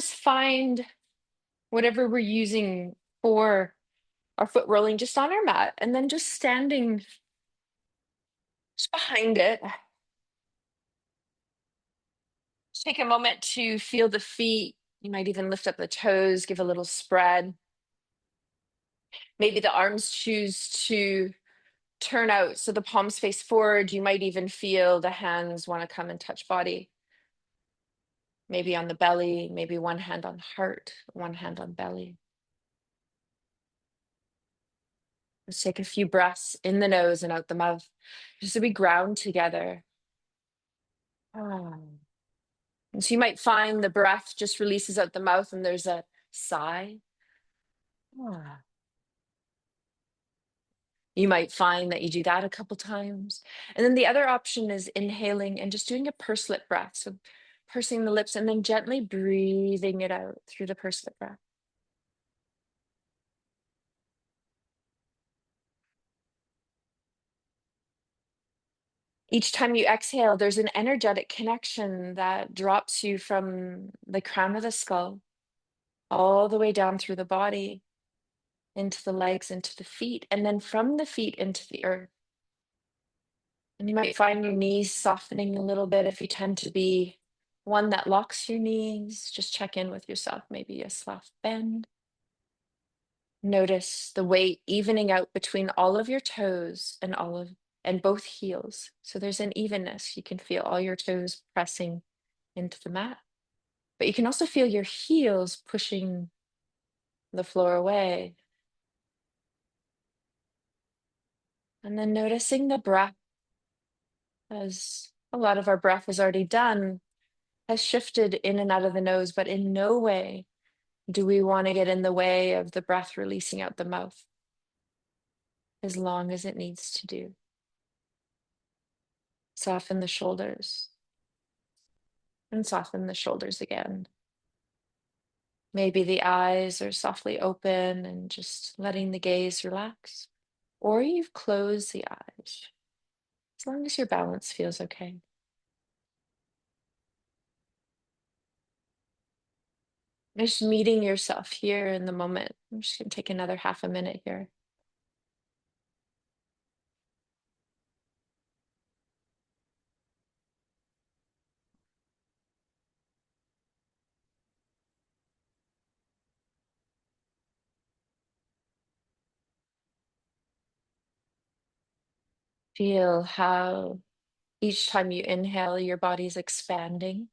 Just find whatever we're using for our foot rolling just on our mat and then just standing just behind it. Just take a moment to feel the feet. You might even lift up the toes, give a little spread. Maybe the arms choose to turn out so the palms face forward. You might even feel the hands want to come and touch body. Maybe on the belly, maybe one hand on heart, one hand on belly. Let's take a few breaths in the nose and out the mouth, just so we ground together. Ah. And so you might find the breath just releases out the mouth and there's a sigh. Ah. You might find that you do that a couple times. And then the other option is inhaling and just doing a pursed lip breath. So pursing the lips and then gently breathing it out through the pursed lip breath. Each time you exhale, there's an energetic connection that drops you from the crown of the skull all the way down through the body, into the legs, into the feet, and then from the feet into the earth. And you might find your knees softening a little bit if you tend to be one that locks your knees. Just check in with yourself, maybe a soft bend. Notice the weight evening out between all of your toes and both heels. So there's an evenness. You can feel all your toes pressing into the mat, but you can also feel your heels pushing the floor away. And then noticing the breath, as a lot of our breath is already done, has shifted in and out of the nose, but in no way do we want to get in the way of the breath releasing out the mouth, as long as it needs to do. Soften the shoulders and soften the shoulders again. Maybe the eyes are softly open and just letting the gaze relax, or you've closed the eyes, as long as your balance feels okay. Just meeting yourself here in the moment. I'm just going to take another half a minute here. Feel how each time you inhale, your body's expanding.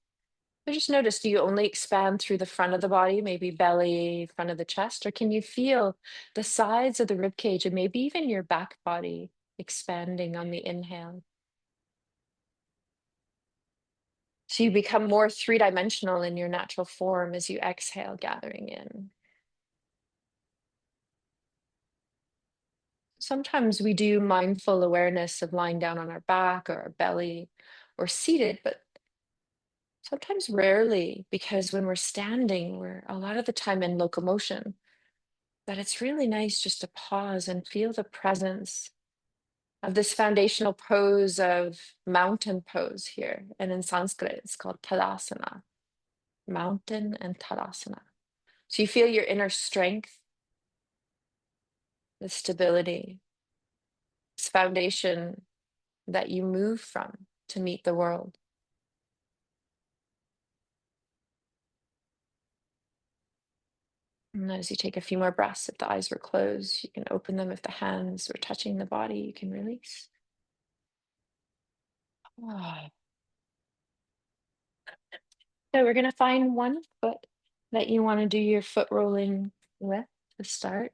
But just notice, do you only expand through the front of the body, maybe belly, front of the chest, or can you feel the sides of the rib cage and maybe even your back body expanding on the inhale? So you become more three-dimensional in your natural form as you exhale, gathering in. Sometimes we do mindful awareness of lying down on our back or our belly or seated, but sometimes rarely, because when we're standing, we're a lot of the time in locomotion. But it's really nice just to pause and feel the presence of this foundational pose of mountain pose here. And in Sanskrit, it's called Tadasana, mountain and Tadasana. So you feel your inner strength, the stability, this foundation that you move from to meet the world. And as you take a few more breaths, if the eyes were closed, you can open them. If the hands were touching the body, you can release. Ah. So we're going to find one foot that you want to do your foot rolling with to start.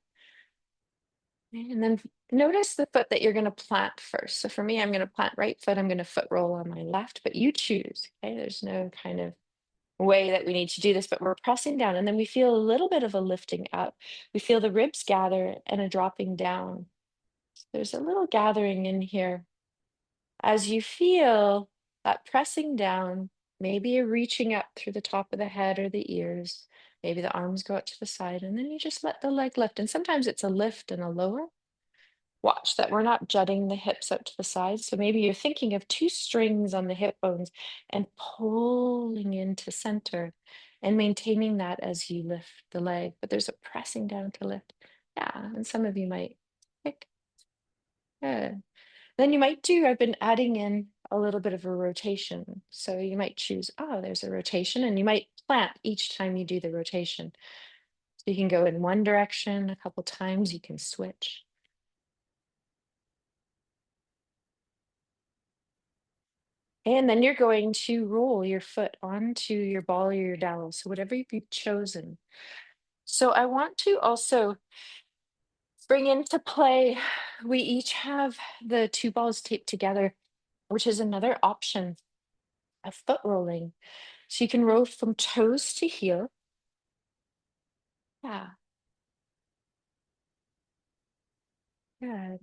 And then notice the foot that you're going to plant first. So for me, I'm going to plant right foot. I'm going to foot roll on my left, but you choose. Okay. There's no kind of way that we need to do this, but we're pressing down. And then we feel a little bit of a lifting up. We feel the ribs gather and a dropping down. So there's a little gathering in here. As you feel that pressing down, maybe you're reaching up through the top of the head or the ears. Maybe the arms go out to the side, and then you just let the leg lift. And sometimes it's a lift and a lower. Watch that we're not jutting the hips out to the side. So maybe you're thinking of two strings on the hip bones and pulling into center. and maintaining that as you lift the leg, but there's a pressing down to lift. Yeah, and some of you might pick. Good. Then you might do, I've been adding in a little bit of a rotation. So you might choose, oh, there's a rotation, and you might plant each time you do the rotation. So you can go in one direction a couple times, you can switch. And then you're going to roll your foot onto your ball or your dowel. So whatever you've chosen. So I want to also bring into play, we each have the two balls taped together, which is another option of foot rolling. So you can roll from toes to heel. Yeah, good.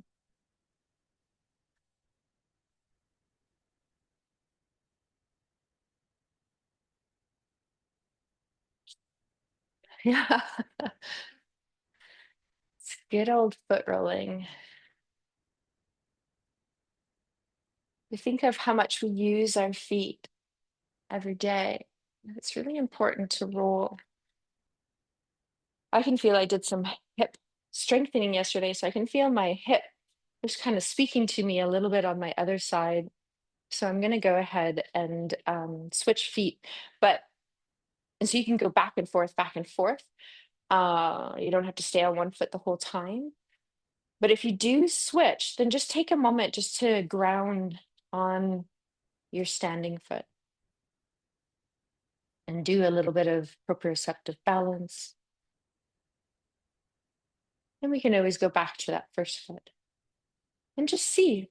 Yeah, it's good old foot rolling. We think of how much we use our feet every day. It's really important to roll. I can feel I did some hip strengthening yesterday, so I can feel my hip just kind of speaking to me a little bit on my other side. So I'm going to go ahead and switch feet, but and so you can go back and forth, back and forth. You don't have to stay on one foot the whole time. But if you do switch, then just take a moment just to ground on your standing foot and do a little bit of proprioceptive balance. And we can always go back to that first foot and just see,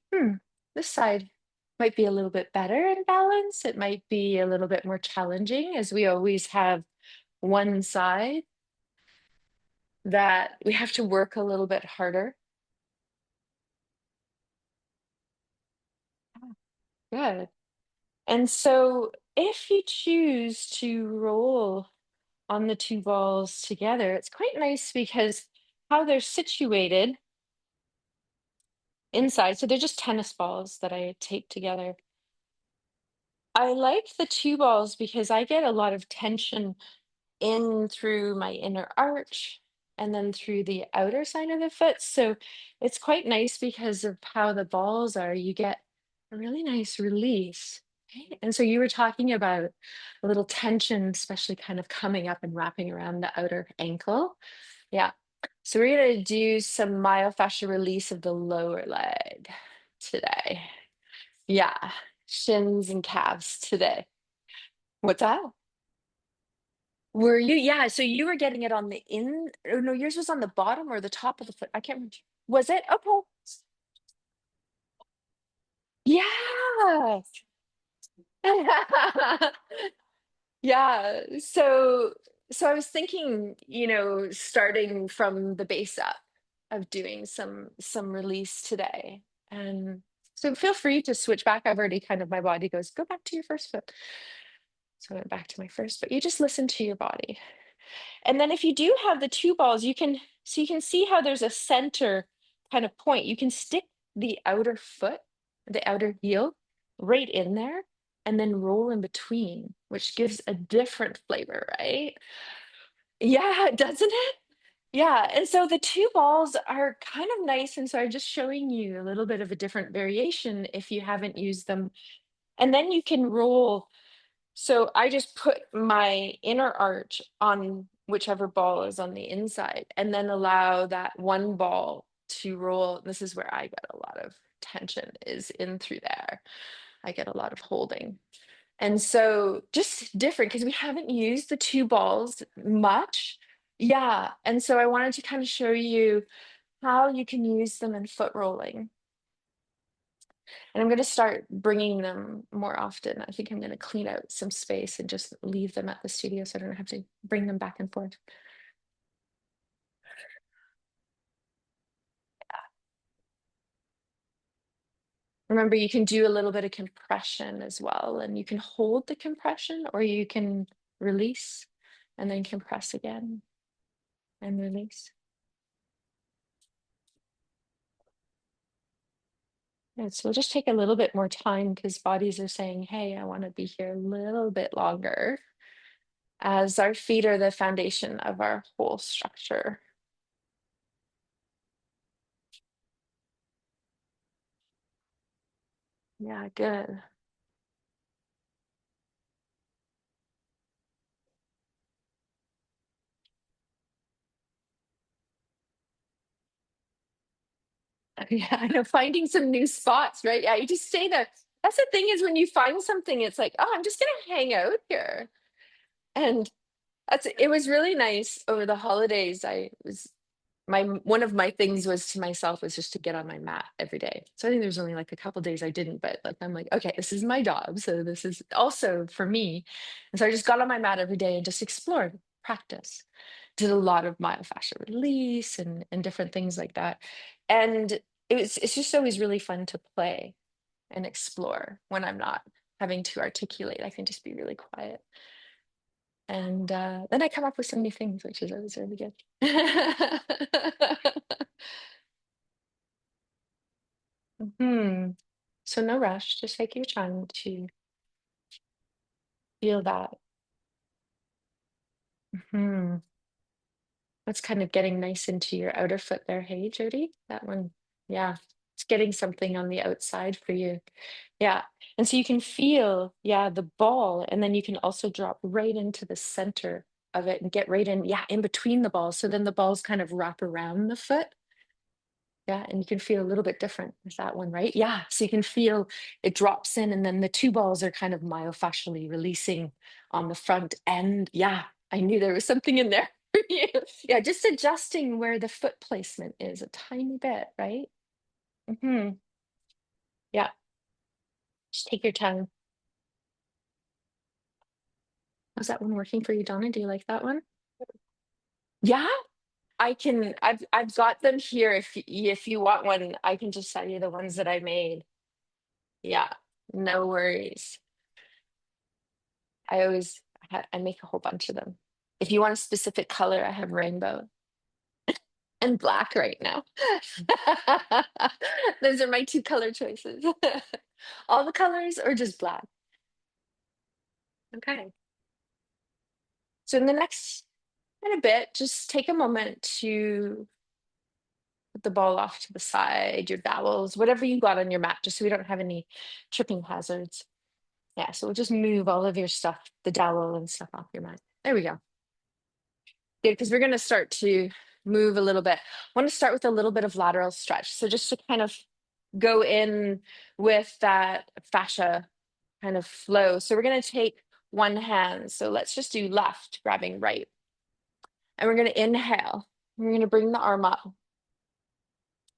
this side might be a little bit better in balance. It might be a little bit more challenging, as we always have one side that we have to work a little bit harder. Good. And so if you choose to roll on the two balls together, it's quite nice because how they're situated inside, so they're just tennis balls that I taped together. I like the two balls because I get a lot of tension in through my inner arch and then through the outer side of the foot. So it's quite nice because of how the balls are. You get a really nice release. Okay? And so you were talking about a little tension, especially kind of coming up and wrapping around the outer ankle. Yeah. So we're going to do some myofascial release of the lower leg today. Yeah. Shins and calves today. What's that? Were you? Yeah, so you were getting it on the in, or no, yours was on the bottom or the top of the foot. I can't remember. Was it? Okay. Yeah. Yeah. So I was thinking, starting from the base up of doing some release today. And so feel free to switch back. I've already kind of my body goes, go back to your first foot. So I went back to my first, but you just listen to your body. And then if you do have the two balls, you can see how there's a center kind of point. You can stick the outer foot, the outer heel right in there and then roll in between, which gives a different flavor, right? Yeah, doesn't it? Yeah, and so the two balls are kind of nice. And so I'm just showing you a little bit of a different variation if you haven't used them. And then you can roll, so I just put my inner arch on whichever ball is on the inside and then allow that one ball to roll. This is where I get a lot of tension is in through there. I get a lot of holding. And so just different because we haven't used the two balls much. Yeah. And so I wanted to kind of show you how you can use them in foot rolling. And I'm going to start bringing them more often. I think I'm going to clean out some space and just leave them at the studio so I don't have to bring them back and forth. Remember, you can do a little bit of compression as well, and you can hold the compression or you can release and then compress again and release. And so we'll just take a little bit more time because bodies are saying, hey, I want to be here a little bit longer. as our feet are the foundation of our whole structure. Yeah, good. Yeah, I know, finding some new spots, right? Yeah, you just stay there. That's the thing is when you find something, it's like, oh, I'm just gonna hang out here. And it was really nice over the holidays. I was my one of my things was to myself was just to get on my mat every day. So I think there's only like a couple days I didn't, but like I'm like, okay, this is my job. So this is also for me. And so I just got on my mat every day and just explored, practice. Did a lot of myofascial release and different things like that. And it's just always really fun to play and explore when I'm not having to articulate. I can just be really quiet. And then I come up with so many things, which is always really good. Hmm. So no rush, just take your time to feel that. Hmm. That's kind of getting nice into your outer foot there, hey, Jody? That one, yeah, it's getting something on the outside for you. Yeah. And so you can feel, yeah, the ball, and then you can also drop right into the center of it and get right in, yeah, in between the balls. So then the balls kind of wrap around the foot. Yeah, and you can feel a little bit different with that one, right? Yeah, so you can feel it drops in, and then the two balls are kind of myofascially releasing on the front end. Yeah, I knew there was something in there for you. Yeah, just adjusting where the foot placement is a tiny bit, right? Yeah, just take your time. Was that one working for you, Donna? Do you like that one? Yeah, I can. I've got them here. If you want one, I can just send you the ones that I made. Yeah, no worries. I always I make a whole bunch of them. If you want a specific color, I have rainbow and black right now. Those are my two color choices. All the colors or just black? Okay. So in the next in a bit, just take a moment to put the ball off to the side, your dowels, whatever you got on your mat, just so we don't have any tripping hazards. Yeah, so we'll just move all of your stuff, the dowel and stuff off your mat. There we go. Good, because we're going to start to move a little bit. I want to start with a little bit of lateral stretch. So just to kind of go in with that fascia kind of flow. So we're going to take one hand. So let's just do left, grabbing right. And we're going to inhale. We're going to bring the arm up.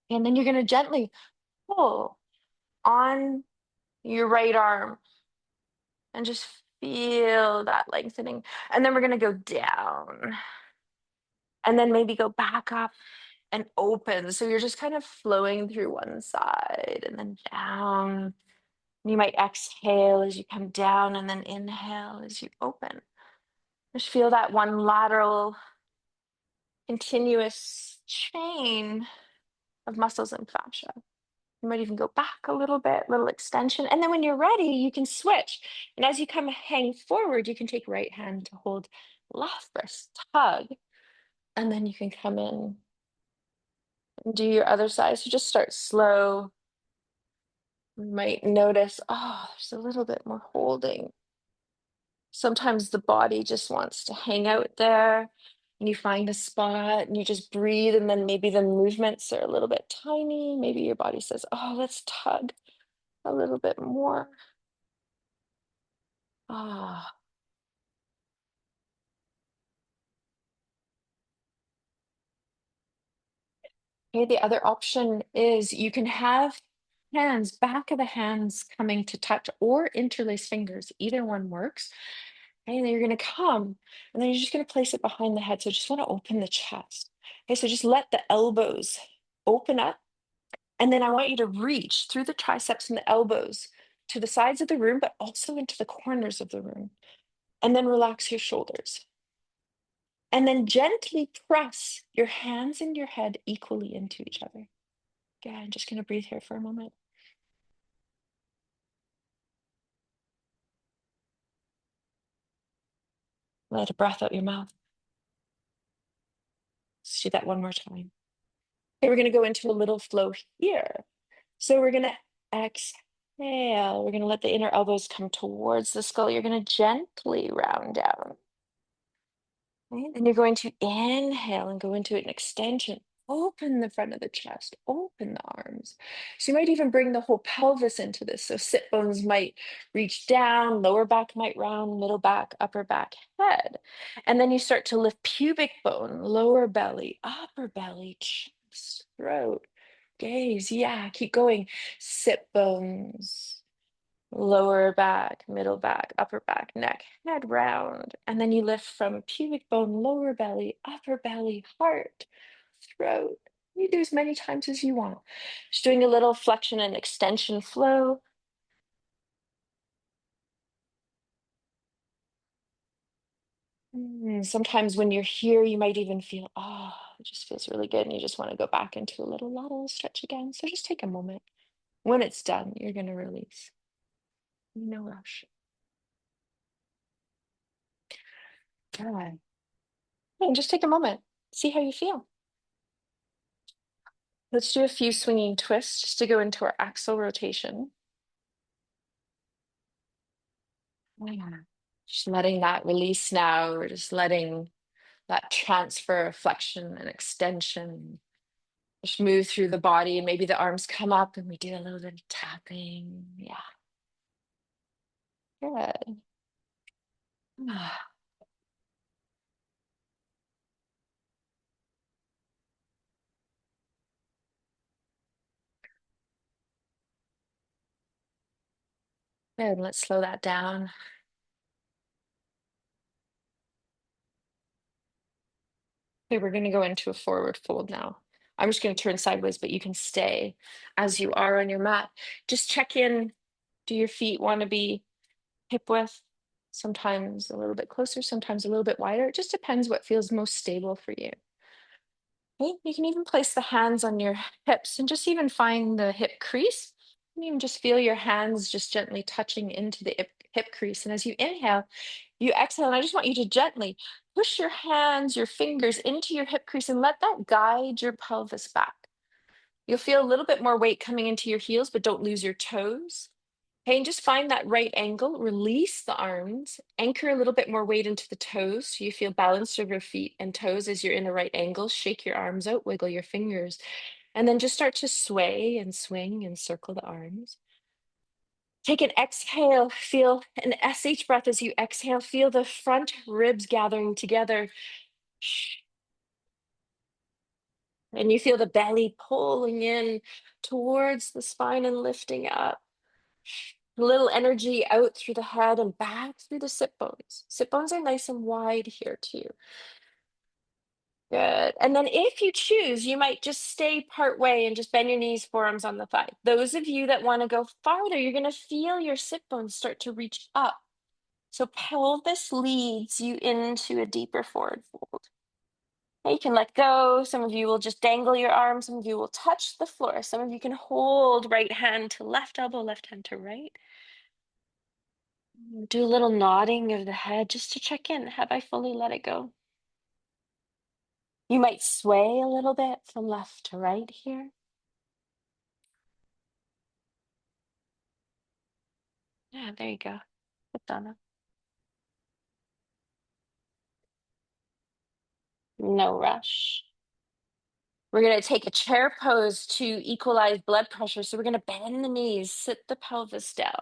And then you're going to gently pull on your right arm and just feel that lengthening. And then we're going to go down and then maybe go back up and open. So you're just kind of flowing through one side and then down. You might exhale as you come down and then inhale as you open. Just feel that one lateral continuous chain of muscles and fascia. You might even go back a little bit, little extension. And then when you're ready, you can switch. And as you come hang forward, you can take right hand to hold left wrist, tug. And then you can come in and do your other side. So just start slow. You might notice, oh, there's a little bit more holding. Sometimes the body just wants to hang out there and you find a spot and you just breathe, and then maybe the movements are a little bit tiny. Maybe your body says, oh, let's tug a little bit more. Ah, okay, the other option is you can have hands, back of the hands coming to touch or interlace fingers. Either one works. Okay, and then you're going to come and then you're just going to place it behind the head. So just want to open the chest. Okay, so just let the elbows open up. And then I want you to reach through the triceps and the elbows to the sides of the room, but also into the corners of the room. And then relax your shoulders. And then gently press your hands and your head equally into each other. Yeah, I'm just going to breathe here for a moment. Let a breath out your mouth. Let's do that one more time. Okay, we're going to go into a little flow here. So we're going to exhale. We're going to let the inner elbows come towards the skull. You're going to gently round down. Right? Then you're going to inhale and go into an extension. Open the front of the chest, open the arms. So you might even bring the whole pelvis into this. So sit bones might reach down, lower back might round, middle back, upper back, head. And then you start to lift pubic bone, lower belly, upper belly, chest, throat, gaze. Yeah, keep going. Sit bones, lower back, middle back, upper back, neck, head round. And then you lift from pubic bone, lower belly, upper belly, heart, throat. You do as many times as you want. Just doing a little flexion and extension flow. Sometimes when you're here, you might even feel, oh, it just feels really good. And you just want to go back into a little stretch again. So just take a moment. When it's done, you're going to release. No rush. Good. And just take a moment. See how you feel. Let's do a few swinging twists just to go into our axle rotation. Yeah. Just letting that release now. We're just letting that transfer, flexion, and extension just move through the body. And maybe the arms come up and we do a little bit of tapping. Yeah. Good. Good. Let's slow that down. Okay, we're going to go into a forward fold now. I'm just going to turn sideways, but you can stay as you are on your mat. Just check in. Do your feet want to be hip width? Sometimes a little bit closer, sometimes a little bit wider. It just depends what feels most stable for you. Okay, you can even place the hands on your hips and just even find the hip crease. You can even just feel your hands just gently touching into the hip crease. And as you inhale, you exhale. And I just want you to gently push your hands, your fingers into your hip crease and let that guide your pelvis back. You'll feel a little bit more weight coming into your heels, but don't lose your toes. Okay, and just find that right angle. Release the arms, anchor a little bit more weight into the toes so you feel balance of your feet and toes as you're in a right angle. Shake your arms out, wiggle your fingers, and then just start to sway and swing and circle the arms. Take an exhale, feel an SH breath as you exhale. Feel the front ribs gathering together. And you feel the belly pulling in towards the spine and lifting up. A little energy out through the head and back through the sit bones. Sit bones are nice and wide here too. Good. And then if you choose, you might just stay part way and just bend your knees, forearms on the thigh. Those of you that want to go farther, you're going to feel your sit bones start to reach up. So pelvis leads you into a deeper forward fold. You can let go. Some of you will just dangle your arms. Some of you will touch the floor. Some of you can hold right hand to left elbow, left hand to right. Do a little nodding of the head just to check in. Have I fully let it go? You might sway a little bit from left to right here. Yeah, there you go. Good, Donna. No rush. We're going to take a chair pose to equalize blood pressure. So we're going to bend the knees, sit the pelvis down.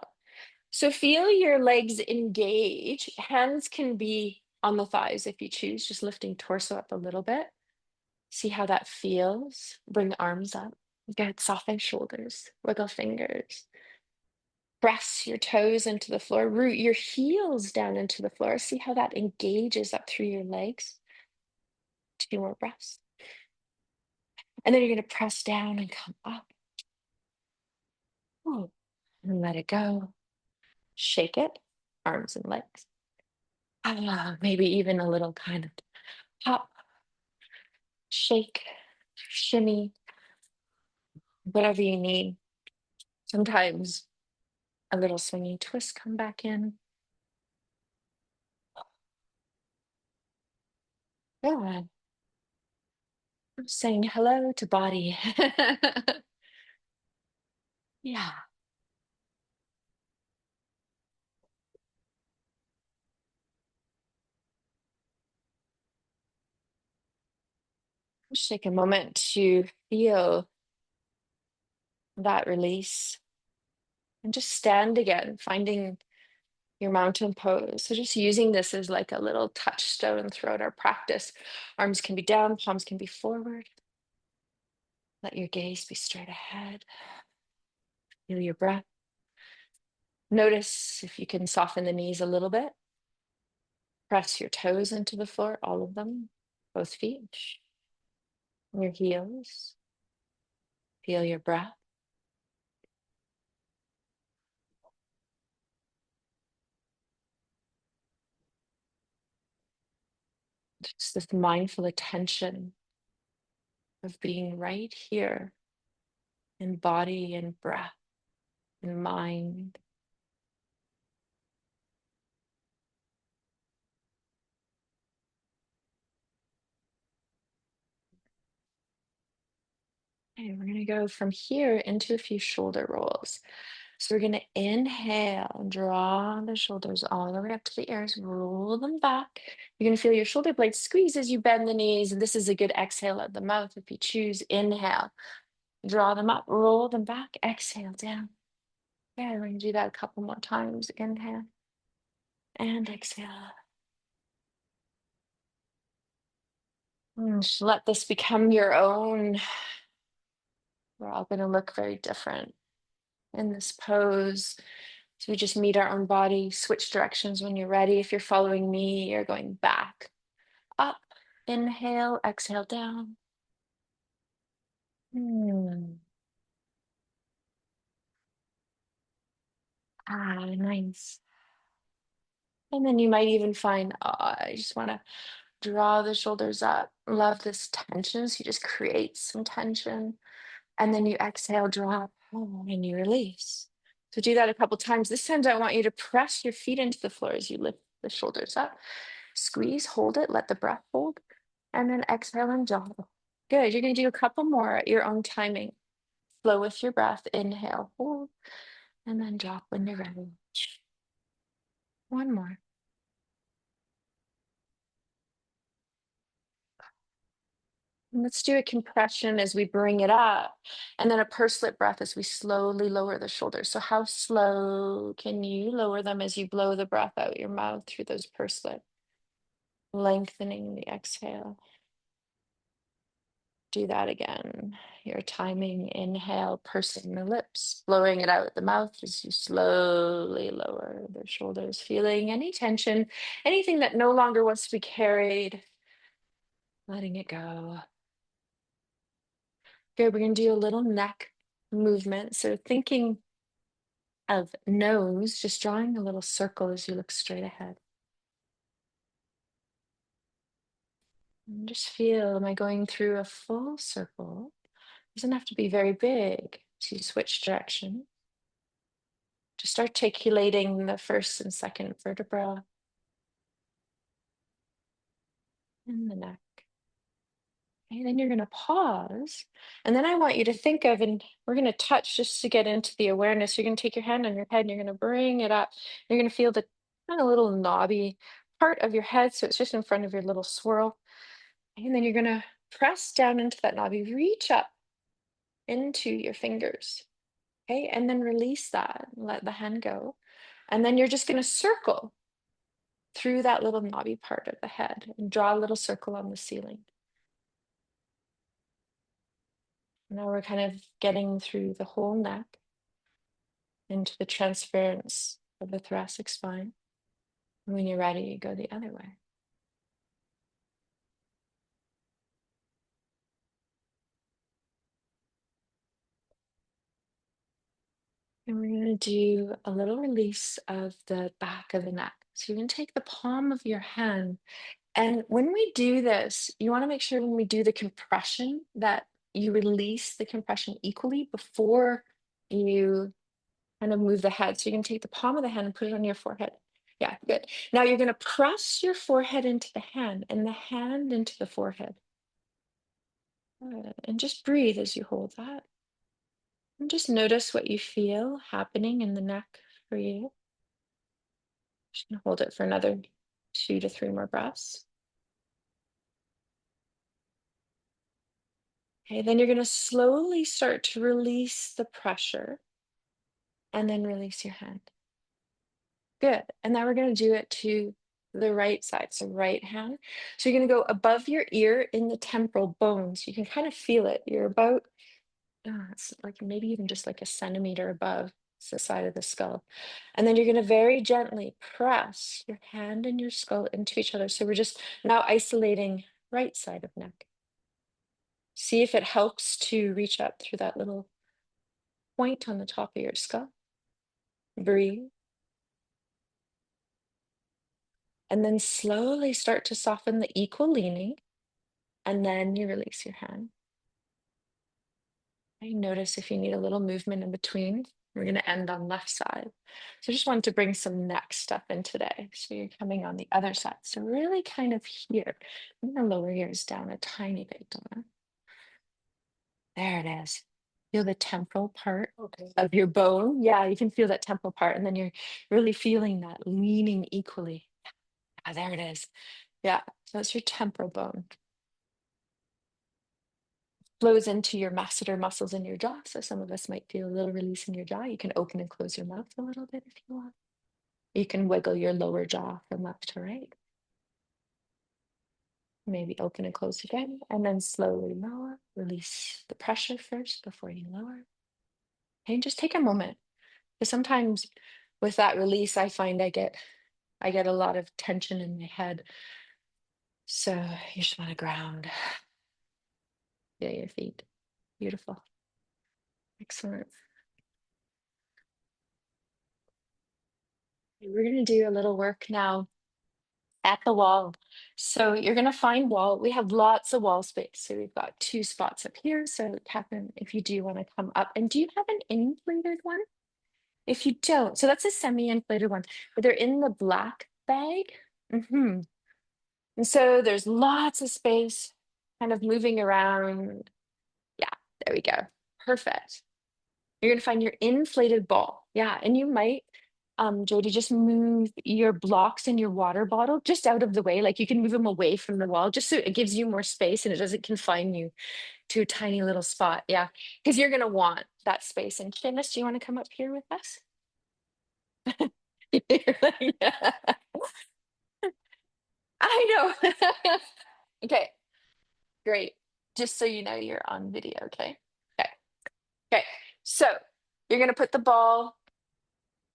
So feel your legs engage. Hands can be on the thighs if you choose, just lifting torso up a little bit. See how that feels. Bring arms up. Good, soften shoulders, wiggle fingers. Press your toes into the floor, root your heels down into the floor. See how that engages up through your legs. 2 more breaths. And then you're going to press down and come up. Ooh, and let it go. Shake it, arms and legs. Maybe even a little kind of hop, shake, shimmy, whatever you need. Sometimes a little swinging twist come back in. Good. I'm saying hello to body. Yeah. Just take a moment to feel that release and just stand again, finding your mountain pose. So just using this as like a little touchstone throughout our practice. Arms can be down, palms can be forward. Let your gaze be straight ahead. Feel your breath. Notice if you can soften the knees a little bit. Press your toes into the floor, all of them, both feet, your heels. Feel your breath. Just this mindful attention of being right here in body and breath and mind. Okay, we're going to go from here into a few shoulder rolls. So we're going to inhale, draw the shoulders all the way up to the ears, roll them back. You're going to feel your shoulder blades squeeze as you bend the knees. And this is a good exhale at the mouth if you choose. Inhale, draw them up, roll them back, exhale down. Yeah, we're going to do that a couple more times. Inhale and exhale. And just let this become your own. We're all going to look very different in this pose. So we just meet our own body, switch directions when you're ready. If you're following me, you're going back, up, inhale, exhale down. Nice. And then you might even find, oh, I just want to draw the shoulders up. Love this tension. So you just create some tension. And then you exhale, drop, and you release. So do that a couple times. This time I want you to press your feet into the floor as you lift the shoulders up. Squeeze, hold it, let the breath hold, and then exhale and drop. Good. You're going to do a couple more at your own timing. Flow with your breath. Inhale, hold, and then drop when you're ready. One more. And let's do a compression as we bring it up, and then a pursed lip breath as we slowly lower the shoulders. So how slow can you lower them as you blow the breath out your mouth through those pursed lips, lengthening the exhale. Do that again. Your timing, inhale, pursing the lips, blowing it out the mouth as you slowly lower the shoulders, feeling any tension, anything that no longer wants to be carried, letting it go. Good, we're going to do a little neck movement. So thinking of nose, just drawing a little circle as you look straight ahead. And just feel, am I going through a full circle? Doesn't have to be very big to switch direction. Just articulating the first and second vertebra in the neck. Okay, then you're going to pause. And then I want you to think of, and we're going to touch just to get into the awareness. You're going to take your hand on your head and you're going to bring it up. You're going to feel the kind of little knobby part of your head. So it's just in front of your little swirl. And then you're going to press down into that knobby, reach up into your fingers. Okay, and then release that, let the hand go. And then you're just going to circle through that little knobby part of the head and draw a little circle on the ceiling. Now we're kind of getting through the whole neck into the transference of the thoracic spine. And when you're ready, you go the other way. And we're going to do a little release of the back of the neck. So you're going to take the palm of your hand. And when we do this, you want to make sure when we do the compression that you release the compression equally before you kind of move the head. So you can take the palm of the hand and put it on your forehead. Yeah, good. Now you're going to press your forehead into the hand and the hand into the forehead. Good. And just breathe as you hold that. And just notice what you feel happening in the neck for you. Just gonna hold it for another 2 to 3 more breaths. Okay, then you're going to slowly start to release the pressure and then release your hand. Good. And now we're going to do it to the right side, so right hand. So you're going to go above your ear in the temporal bones. You can kind of feel it. You're about, it's like maybe even just like a centimeter above the side of the skull. And then you're going to very gently press your hand and your skull into each other. So we're just now isolating right side of neck. See if it helps to reach up through that little point on the top of your skull. Breathe. And then slowly start to soften the equal leaning. And then you release your hand. Okay, notice if you need a little movement in between. We're going to end on left side. So just wanted to bring some neck stuff in today. So you're coming on the other side. So really kind of here. I'm going to lower yours down a tiny bit, Donna. There it is. Feel the temporal part of your bone. Yeah, you can feel that temporal part. And then you're really feeling that leaning equally. Ah, there it is. Yeah, so that's your temporal bone. Flows into your masseter muscles in your jaw. So some of us might feel a little release in your jaw. You can open and close your mouth a little bit if you want. You can wiggle your lower jaw from left to right. Maybe open and close again, and then slowly lower. Release the pressure first before you lower. Okay, and just take a moment. Because sometimes with that release, I find I get a lot of tension in my head. So you just want to ground. Feel your feet. Beautiful. Excellent. We're going to do a little work now at the wall. So you're going to find wall. We have lots of wall space. So we've got 2 spots up here. So Catherine, if you do want to come up, and do you have an inflated one? If you don't, so that's a semi-inflated one, but they're in the black bag. And so there's lots of space kind of moving around. Yeah, there we go. Perfect. You're gonna find your inflated ball. Yeah, and you might, Jody, just move your blocks in your water bottle just out of the way. Like you can move them away from the wall, just so it gives you more space and it doesn't confine you to a tiny little spot. Yeah, because you're gonna want that space. And Shannis, do you want to come up here with us? Yeah, I know. Okay, great. Just so you know, you're on video. Okay. Okay. Okay. So you're gonna put the ball.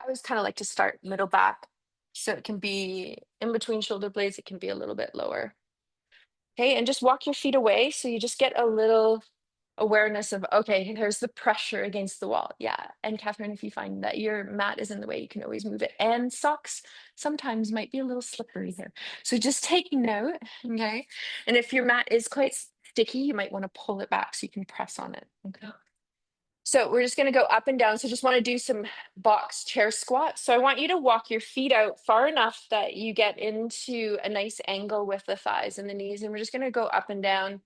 I always kind of like to start middle back. So it can be in between shoulder blades, it can be a little bit lower. Okay, and just walk your feet away. So you just get a little awareness of, okay, there's the pressure against the wall. Yeah. And Catherine, if you find that your mat is in the way, you can always move it. And socks sometimes might be a little slippery here. So just take note. Okay. And if your mat is quite sticky, you might want to pull it back so you can press on it. Okay. So we're just going to go up and down. So just want to do some box chair squats. So I want you to walk your feet out far enough that you get into a nice angle with the thighs and the knees. And we're just going to go up and down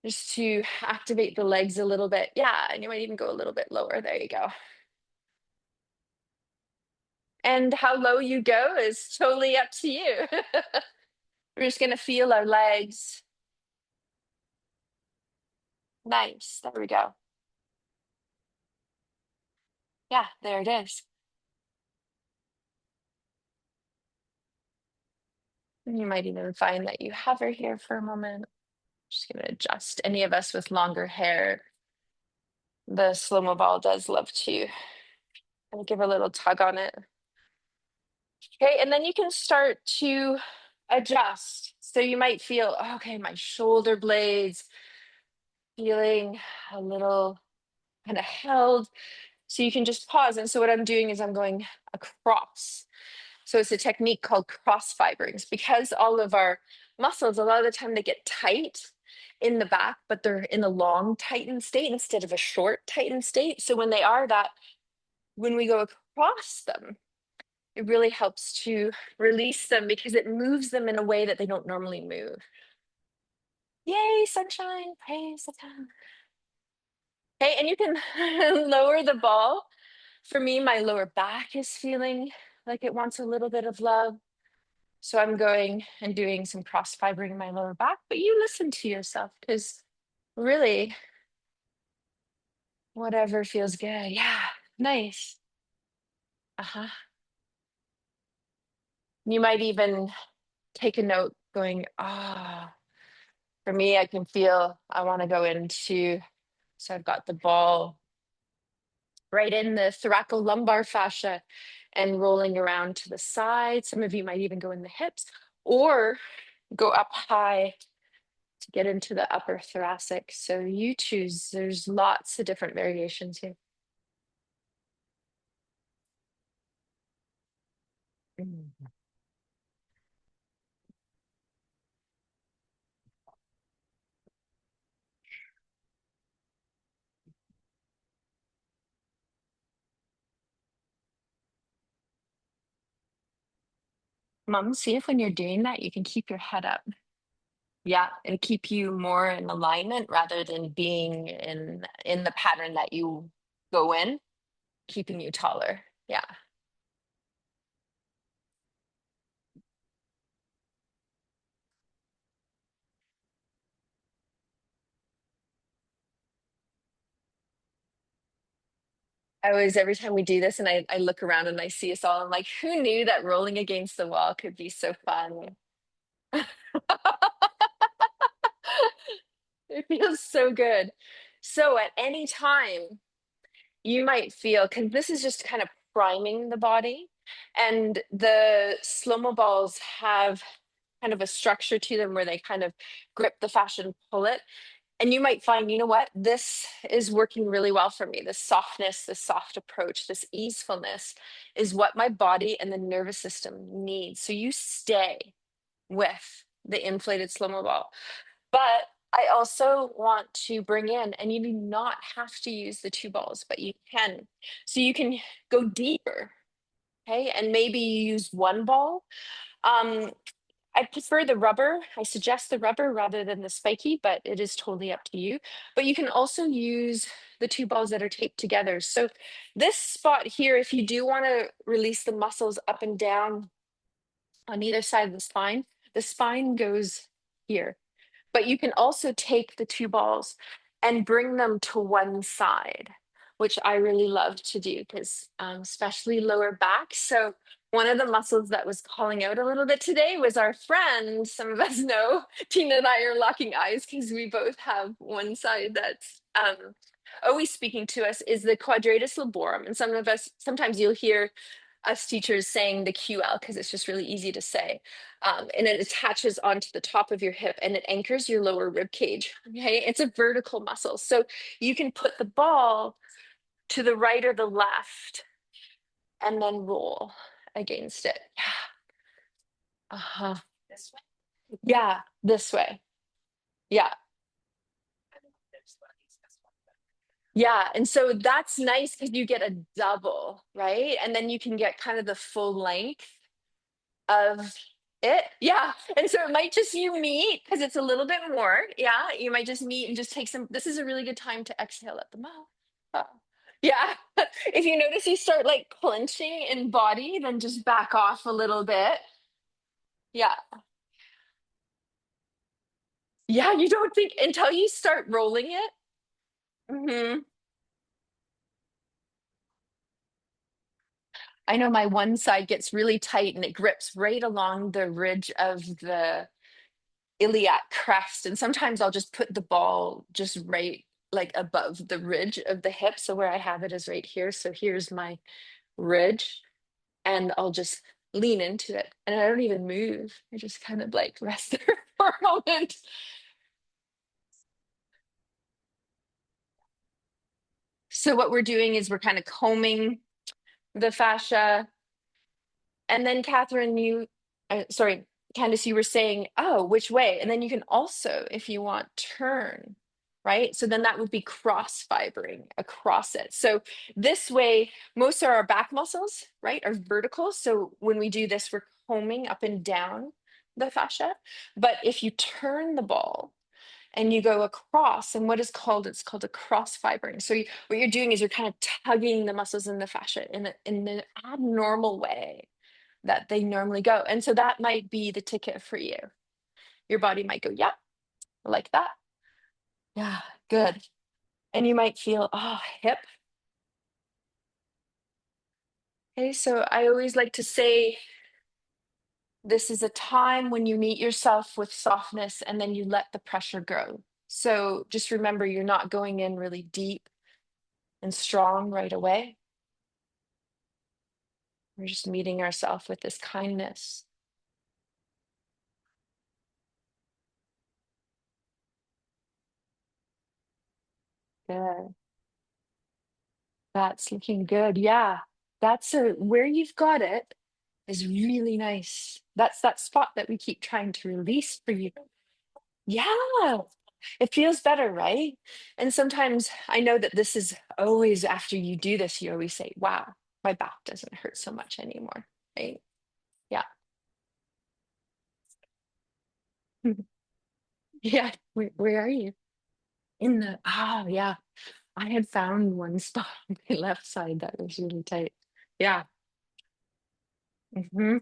just to activate the legs a little bit. Yeah, and you might even go a little bit lower. There you go. And how low you go is totally up to you. We're just going to feel our legs. Nice. There we go. Yeah, there it is. And you might even find that you hover here for a moment. Just going to adjust. Any of us with longer hair, the slow-mo ball does love to give a little tug on it. Okay, and then you can start to adjust. So you might feel, okay, my shoulder blades feeling a little kind of held. So you can just pause. And so what I'm doing is I'm going across. So it's a technique called cross fiberings because all of our muscles, a lot of the time they get tight in the back, but they're in a long tightened state instead of a short tightened state. So when they are that, when we go across them, it really helps to release them because it moves them in a way that they don't normally move. Yay, sunshine, praise the God. Okay, and you can lower the ball. For me, my lower back is feeling like it wants a little bit of love. So I'm going and doing some cross fibering my lower back, but you listen to yourself because really, whatever feels good. Yeah, nice. Uh-huh. You might even take a note going, ah, for me, I can feel I want to go into, so I've got the ball right in the thoracolumbar fascia and rolling around to the side. Some of you might even go in the hips or go up high to get into the upper thoracic. So you choose. There's lots of different variations here. Mm. Mom, see if when you're doing that, you can keep your head up. Yeah, it'll keep you more in alignment rather than being in the pattern that you go in, keeping you taller. Yeah. I always, every time we do this and I look around and I see us all, I'm like, who knew that rolling against the wall could be so fun? It feels so good. So at any time, you might feel, because this is just kind of priming the body, and the slow-mo balls have kind of a structure to them where they kind of grip the fascia and pull it. And you might find, you know what, this is working really well for me. This softness, this soft approach, this easefulness is what my body and the nervous system needs. So you stay with the inflated slow-mo ball. But I also want to bring in, and you do not have to use the two balls, but you can. So you can go deeper, okay? And maybe you use one ball. Um, I prefer the rubber. I suggest the rubber rather than the spiky, but it is totally up to you. But you can also use the two balls that are taped together. So this spot here, if you do want to release the muscles up and down on either side of the spine goes here. But you can also take the two balls and bring them to one side, which I really love to do because especially lower back. So one of the muscles that was calling out a little bit today was our friend. Some of us know Tina and I are locking eyes because we both have one side that's always speaking to us is the quadratus laborum. And some of us, sometimes you'll hear us teachers saying the QL because it's just really easy to say. And it attaches onto the top of your hip and it anchors your lower rib cage. Okay, it's a vertical muscle. So you can put the ball to the right or the left and then roll against it. Uh-huh. This way? Yeah, this way. Yeah. Yeah. And so that's nice because you get a double, right? And then you can get kind of the full length of it. Yeah. And so it might just you meet because it's a little bit more. Yeah. You might just meet and just take some. This is a really good time to exhale at the mouth. Uh, yeah. If you notice you start like clenching in body, then just back off a little bit. Yeah. Yeah. You don't think until you start rolling it. Hmm. I know my one side gets really tight and it grips right along the ridge of the iliac crest. And sometimes I'll just put the ball just right like above the ridge of the hip. So where I have it is right here. So here's my ridge, and I'll just lean into it. And I don't even move. I just kind of like rest there for a moment. So what we're doing is we're kind of combing the fascia. And then Catherine, sorry, Candace, you were saying, oh, which way? And then you can also, if you want, turn, right? So then that would be cross fibering across it. So this way, most of our back muscles, right, are vertical. So when we do this, we're combing up and down the fascia. But if you turn the ball and you go across, and what is called, it's called a cross fibering. So what you're doing is you're kind of tugging the muscles in the fascia in an abnormal way that they normally go. And so that might be the ticket for you. Your body might go, yep, like that. Yeah, good. And you might feel, oh, hip. Okay, so I always like to say this is a time when you meet yourself with softness and then you let the pressure grow. So just remember, you're not going in really deep and strong right away. We're just meeting ourselves with this kindness. Good. That's looking good. Yeah. That's where you've got it is really nice. That's that spot that we keep trying to release for you. Yeah. It feels better, right? And sometimes I know that this is always after you do this, you always say, wow, my back doesn't hurt so much anymore. Right? Yeah. Yeah. Where are you? In the, yeah. I had found one spot on my left side that was really tight. Yeah. Hmm.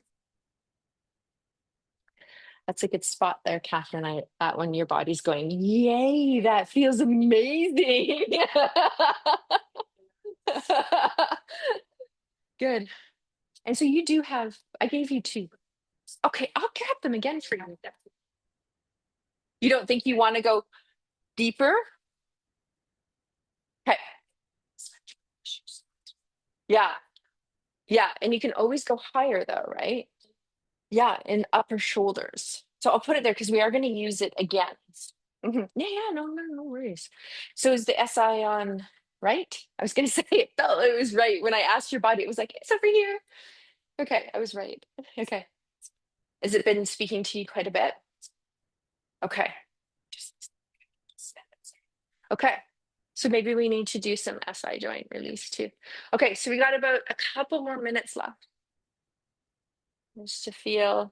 That's a good spot there, Catherine. That when your body's going, yay, that feels amazing. Good. And so you do have, I gave you two. Okay, I'll grab them again for you. You don't think you want to go deeper? Okay. Yeah. Yeah. And you can always go higher though, right? Yeah. In upper shoulders. So I'll put it there because we are going to use it again. Yeah, yeah, no worries. So is the SI on right? I was going to say it felt it was right when I asked your body. It was like, it's over here. Okay, I was right. Okay. Has it been speaking to you quite a bit? Okay. Okay. So maybe we need to do some SI joint release too. Okay, so we got about a couple more minutes left just to feel,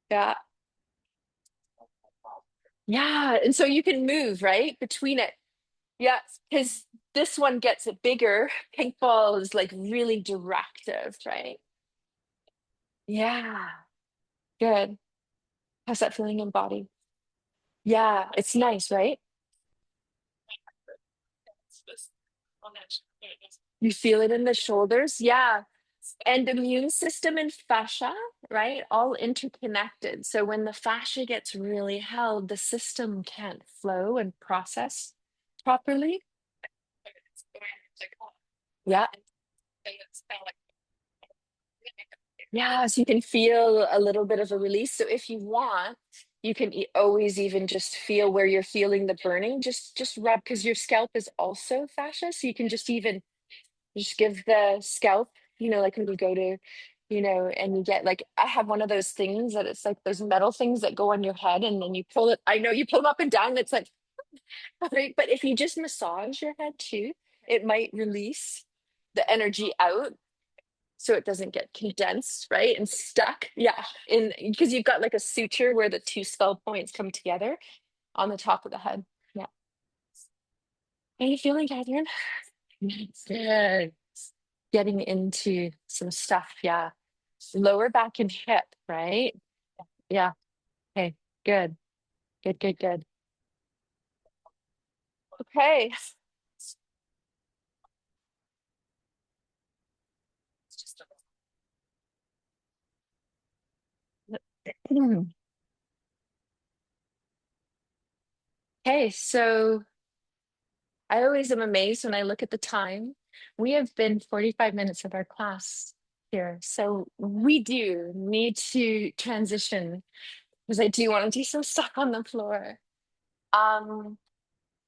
yeah. Yeah, and so you can move, right, between it. Yeah, because this one gets it bigger. Pink ball is like really directive, right? Yeah, good. How's that feeling in body? Yeah, it's nice, right? You feel it in the shoulders. Yeah. And immune system and fascia, right? All interconnected. So when the fascia gets really held, the system can't flow and process properly. Yeah. Yeah, so you can feel a little bit of a release. So if you want, you can always even just feel where you're feeling the burning. Just rub because your scalp is also fascia. So you can just even just give the scalp, like when you go to, and you get like I have one of those things that it's like those metal things that go on your head and then you pull it. I know you pull them up and down. And it's like, right. But if you just massage your head too, it might release the energy out so it doesn't get condensed, right? And stuck. Yeah. In because you've got like a suture where the two skull points come together on the top of the head. Yeah. How are you feeling, Catherine? Good. Getting into some stuff. Yeah. Lower back and hip, right? Yeah. Okay. Good. Good, good, good. Okay. Okay, so I always am amazed when I look at the time. We have been 45 minutes of our class here. So we do need to transition because I do want to do some stuff on the floor. Um,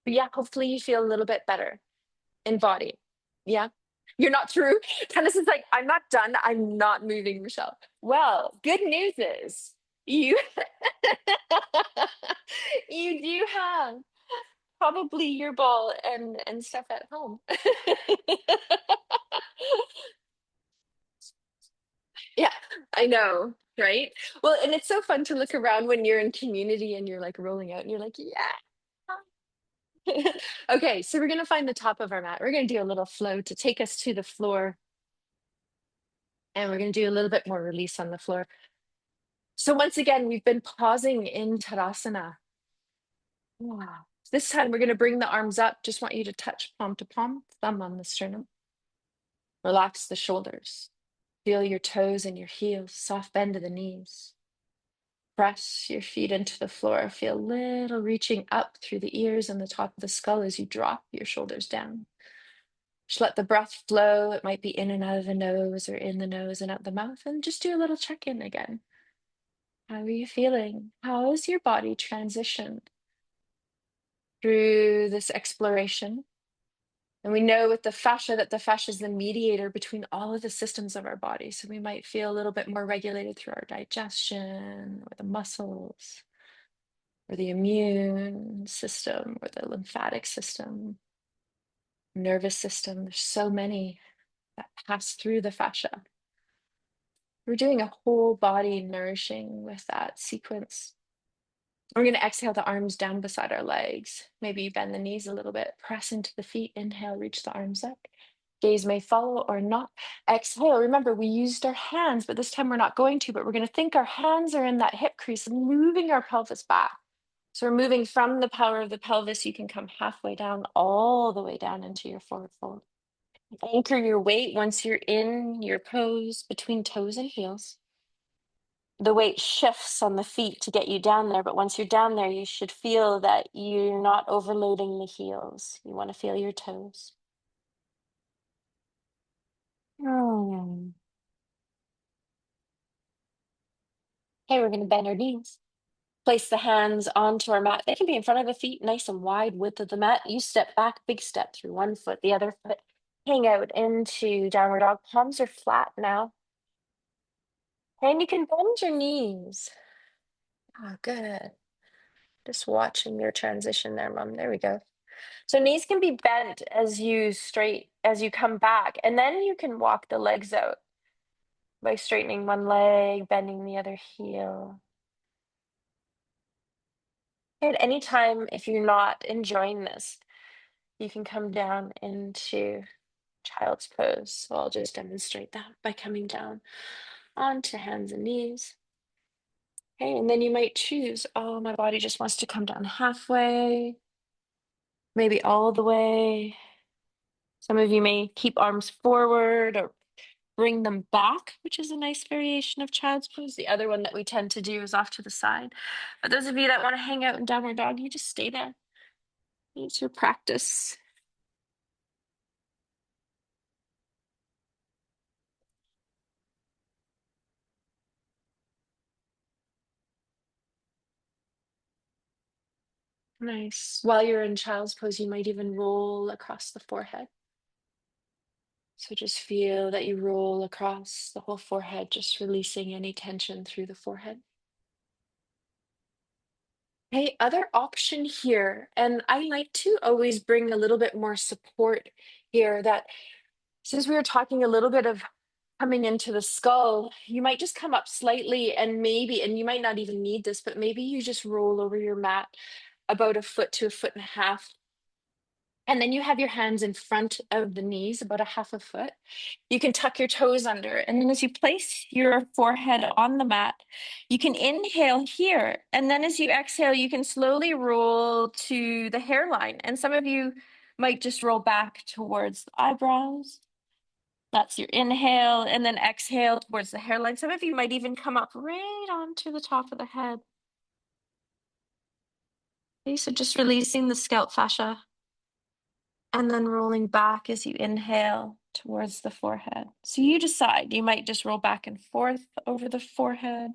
but yeah, hopefully you feel a little bit better in body. Yeah. You're not through. Tennis is like, I'm not done. I'm not moving, Michelle. Well, good news is you you do have probably your ball and stuff at home. Yeah, I know, right? Well, and it's so fun to look around when you're in community and you're like rolling out and you're like, yeah. Okay, so we're gonna find the top of our mat. We're gonna do a little flow to take us to the floor, and we're gonna do a little bit more release on the floor. So once again, we've been pausing in Tadasana. Wow. This time we're gonna bring the arms up. Just want you to touch palm to palm, thumb on the sternum. Relax the shoulders. Feel your toes and your heels, soft bend of the knees. Press your feet into the floor. Feel little reaching up through the ears and the top of the skull as you drop your shoulders down. Just let the breath flow. It might be in and out of the nose or in the nose and out the mouth. And just do a little check in again. How are you feeling? How has your body transitioned through this exploration? And we know with the fascia that the fascia is the mediator between all of the systems of our body. So we might feel a little bit more regulated through our digestion or the muscles or the immune system or the lymphatic system, nervous system. There's so many that pass through the fascia. We're doing a whole body nourishing with that sequence. We're going to exhale the arms down beside our legs. Maybe you bend the knees a little bit, press into the feet, inhale, reach the arms up. Gaze may follow or not. Exhale. Remember, we used our hands, but this time we're not going to, but we're going to think our hands are in that hip crease and moving our pelvis back. So we're moving from the power of the pelvis. You can come halfway down, all the way down into your forward fold. Anchor your weight once you're in your pose between toes and heels. The weight shifts on the feet to get you down there, but once you're down there, you should feel that you're not overloading the heels. You want to feel your toes. Hmm. Okay, we're going to bend our knees. Place the hands onto our mat. They can be in front of the feet, nice and wide width of the mat. You step back, big step through one foot, the other foot. Hang out into downward dog. Palms are flat now. And you can bend your knees. Ah, good. Just watching your transition there, Mom. There we go. So knees can be bent as you come back, and then you can walk the legs out by straightening one leg, bending the other heel. At any time, if you're not enjoying this, you can come down into child's pose. So I'll just demonstrate that by coming down onto hands and knees. Okay, and then you might choose, oh, my body just wants to come down halfway, maybe all the way. Some of you may keep arms forward or bring them back, which is a nice variation of child's pose. The other one that we tend to do is off to the side. But those of you that want to hang out in downward dog, you just stay there. It's your practice. Nice. While you're in child's pose, you might even roll across the forehead. So just feel that you roll across the whole forehead, just releasing any tension through the forehead. Hey, other option here, and I like to always bring a little bit more support here that since we were talking a little bit of coming into the skull, you might just come up slightly and you might not even need this, but maybe you just roll over your mat about a foot to a foot and a half. And then you have your hands in front of the knees, about a half a foot. You can tuck your toes under. And then as you place your forehead on the mat, you can inhale here. And then as you exhale, you can slowly roll to the hairline. And some of you might just roll back towards the eyebrows. That's your inhale. And then exhale towards the hairline. Some of you might even come up right onto the top of the head. Okay, so just releasing the scalp fascia. And then rolling back as you inhale towards the forehead. So you decide, you might just roll back and forth over the forehead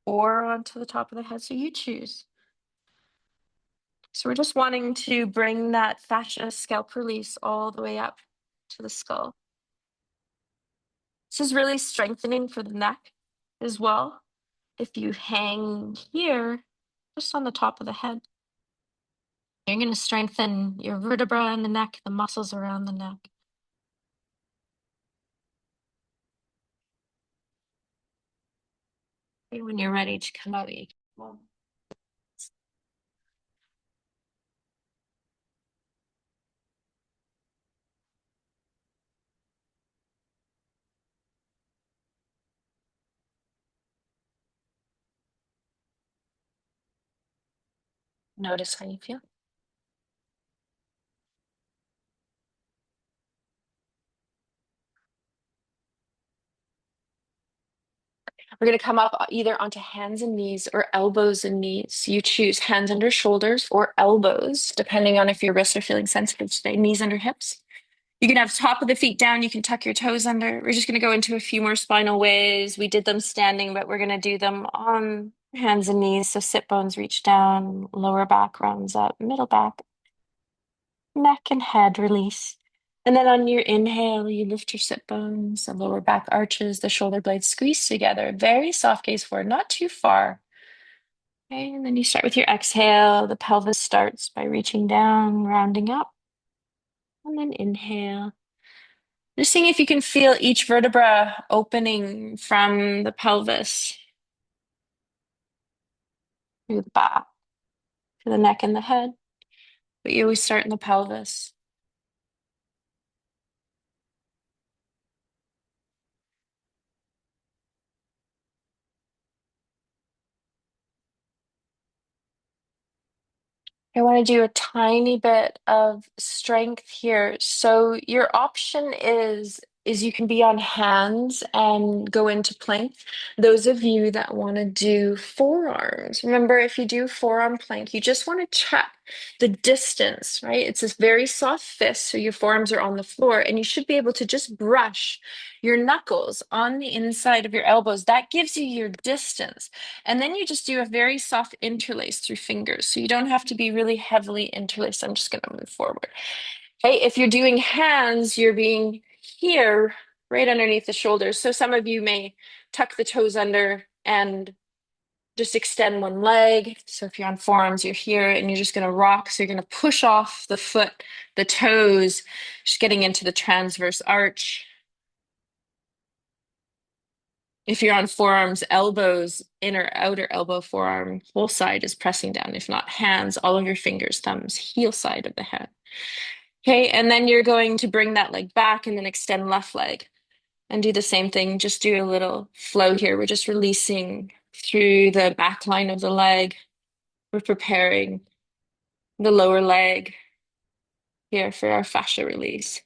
or onto the top of the head. So you choose. So we're just wanting to bring that fascia scalp release all the way up to the skull. This is really strengthening for the neck as well. If you hang here, just on the top of the head. You're going to strengthen your vertebra in the neck, the muscles around the neck. And when you're ready to come out, you come out. Notice how you feel. We're going to come up either onto hands and knees or elbows and knees. You choose hands under shoulders or elbows, depending on if your wrists are feeling sensitive today. Knees under hips. You can have top of the feet down. You can tuck your toes under. We're just going to go into a few more spinal ways. We did them standing, but we're going to do them on hands and knees. So sit bones reach down, lower back rounds up, middle back, neck and head release. And then on your inhale, you lift your sit bones, the lower back arches, the shoulder blades squeeze together. Very soft gaze forward, not too far. Okay, and then you start with your exhale. The pelvis starts by reaching down, rounding up. And then inhale. Just seeing if you can feel each vertebra opening from the pelvis through the back to the neck and the head. But you always start in the pelvis. I want to do a tiny bit of strength here. So your option is you can be on hands and go into plank. Those of you that want to do forearms, remember if you do forearm plank, you just want to check the distance, right? It's this very soft fist, so your forearms are on the floor, and you should be able to just brush your knuckles on the inside of your elbows. That gives you your distance. And then you just do a very soft interlace through fingers. So you don't have to be really heavily interlaced. I'm just going to move forward. Okay. If you're doing hands, you're being here right underneath the shoulders. So some of you may tuck the toes under and just extend one leg. So if you're on forearms, you're here and you're just going to rock. So you're going to push off the foot, the toes, just getting into the transverse arch. If you're on forearms, elbows, inner, outer elbow, forearm, whole side is pressing down. If not, hands, all of your fingers, thumbs, heel side of the hand. Okay, and then you're going to bring that leg back and then extend left leg and do the same thing. Just do a little flow here. We're just releasing through the back line of the leg. We're preparing the lower leg here for our fascia release.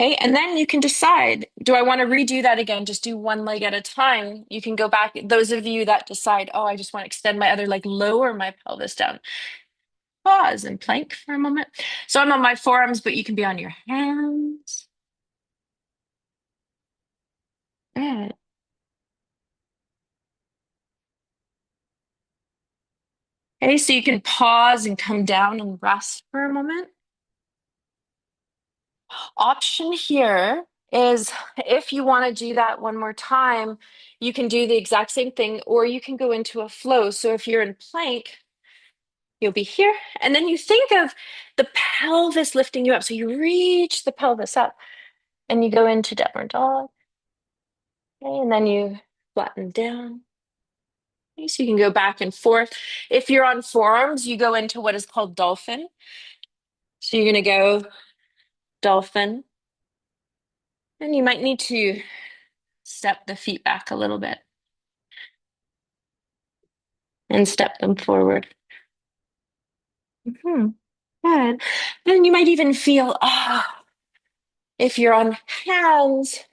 Okay, and then you can decide, do I want to redo that again? Just do one leg at a time. You can go back. Those of you that decide, oh, I just want to extend my other leg, lower my pelvis down. Pause and plank for a moment. So I'm on my forearms, but you can be on your hands. Good. Okay, so you can pause and come down and rest for a moment. Option here is if you want to do that one more time, you can do the exact same thing, or you can go into a flow. So if you're in plank, you'll be here. And then you think of the pelvis lifting you up. So you reach the pelvis up and you go into downward dog. Okay, and then you flatten down. Okay, so you can go back and forth. If you're on forearms, you go into what is called dolphin. So you're going to go dolphin. And you might need to step the feet back a little bit and step them forward. Mhm. Good. Then you might even feel, if you're on hands,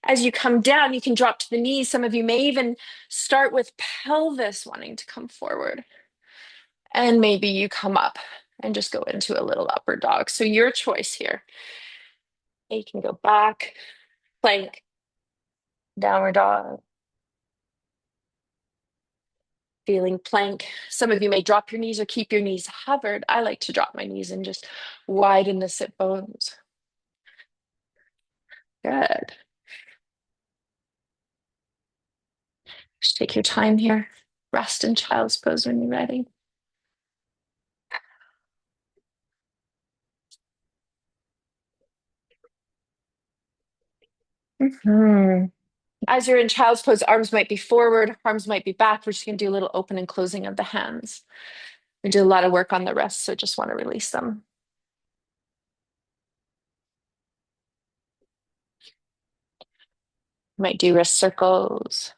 as you come down, you can drop to the knees. Some of you may even start with pelvis wanting to come forward. And maybe you come up and just go into a little upward dog. So your choice here. You can go back, plank, downward dog, feeling plank. Some of you may drop your knees or keep your knees hovered. I like to drop my knees and just widen the sit bones. Good. Just take your time here. Rest in child's pose when you're ready. Hmm. As you're in child's pose, arms might be forward, arms might be back. We're just going to do a little open and closing of the hands. We did a lot of work on the wrists, so just want to release them. Might do wrist circles.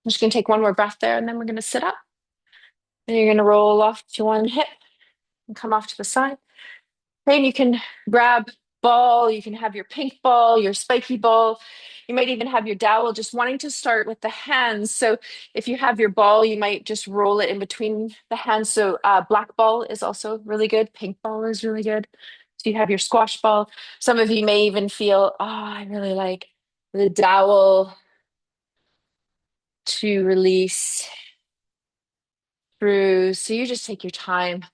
I'm just going to take one more breath there, and then we're going to sit up. And you're going to roll off to one hip and come off to the side. Then you can grab ball, you can have your pink ball, your spiky ball. You might even have your dowel, just wanting to start with the hands. So if you have your ball, you might just roll it in between the hands. So black ball is also really good. Pink ball is really good. So you have your squash ball. Some of you may even feel, oh, I really like the dowel to release through. So you just take your time,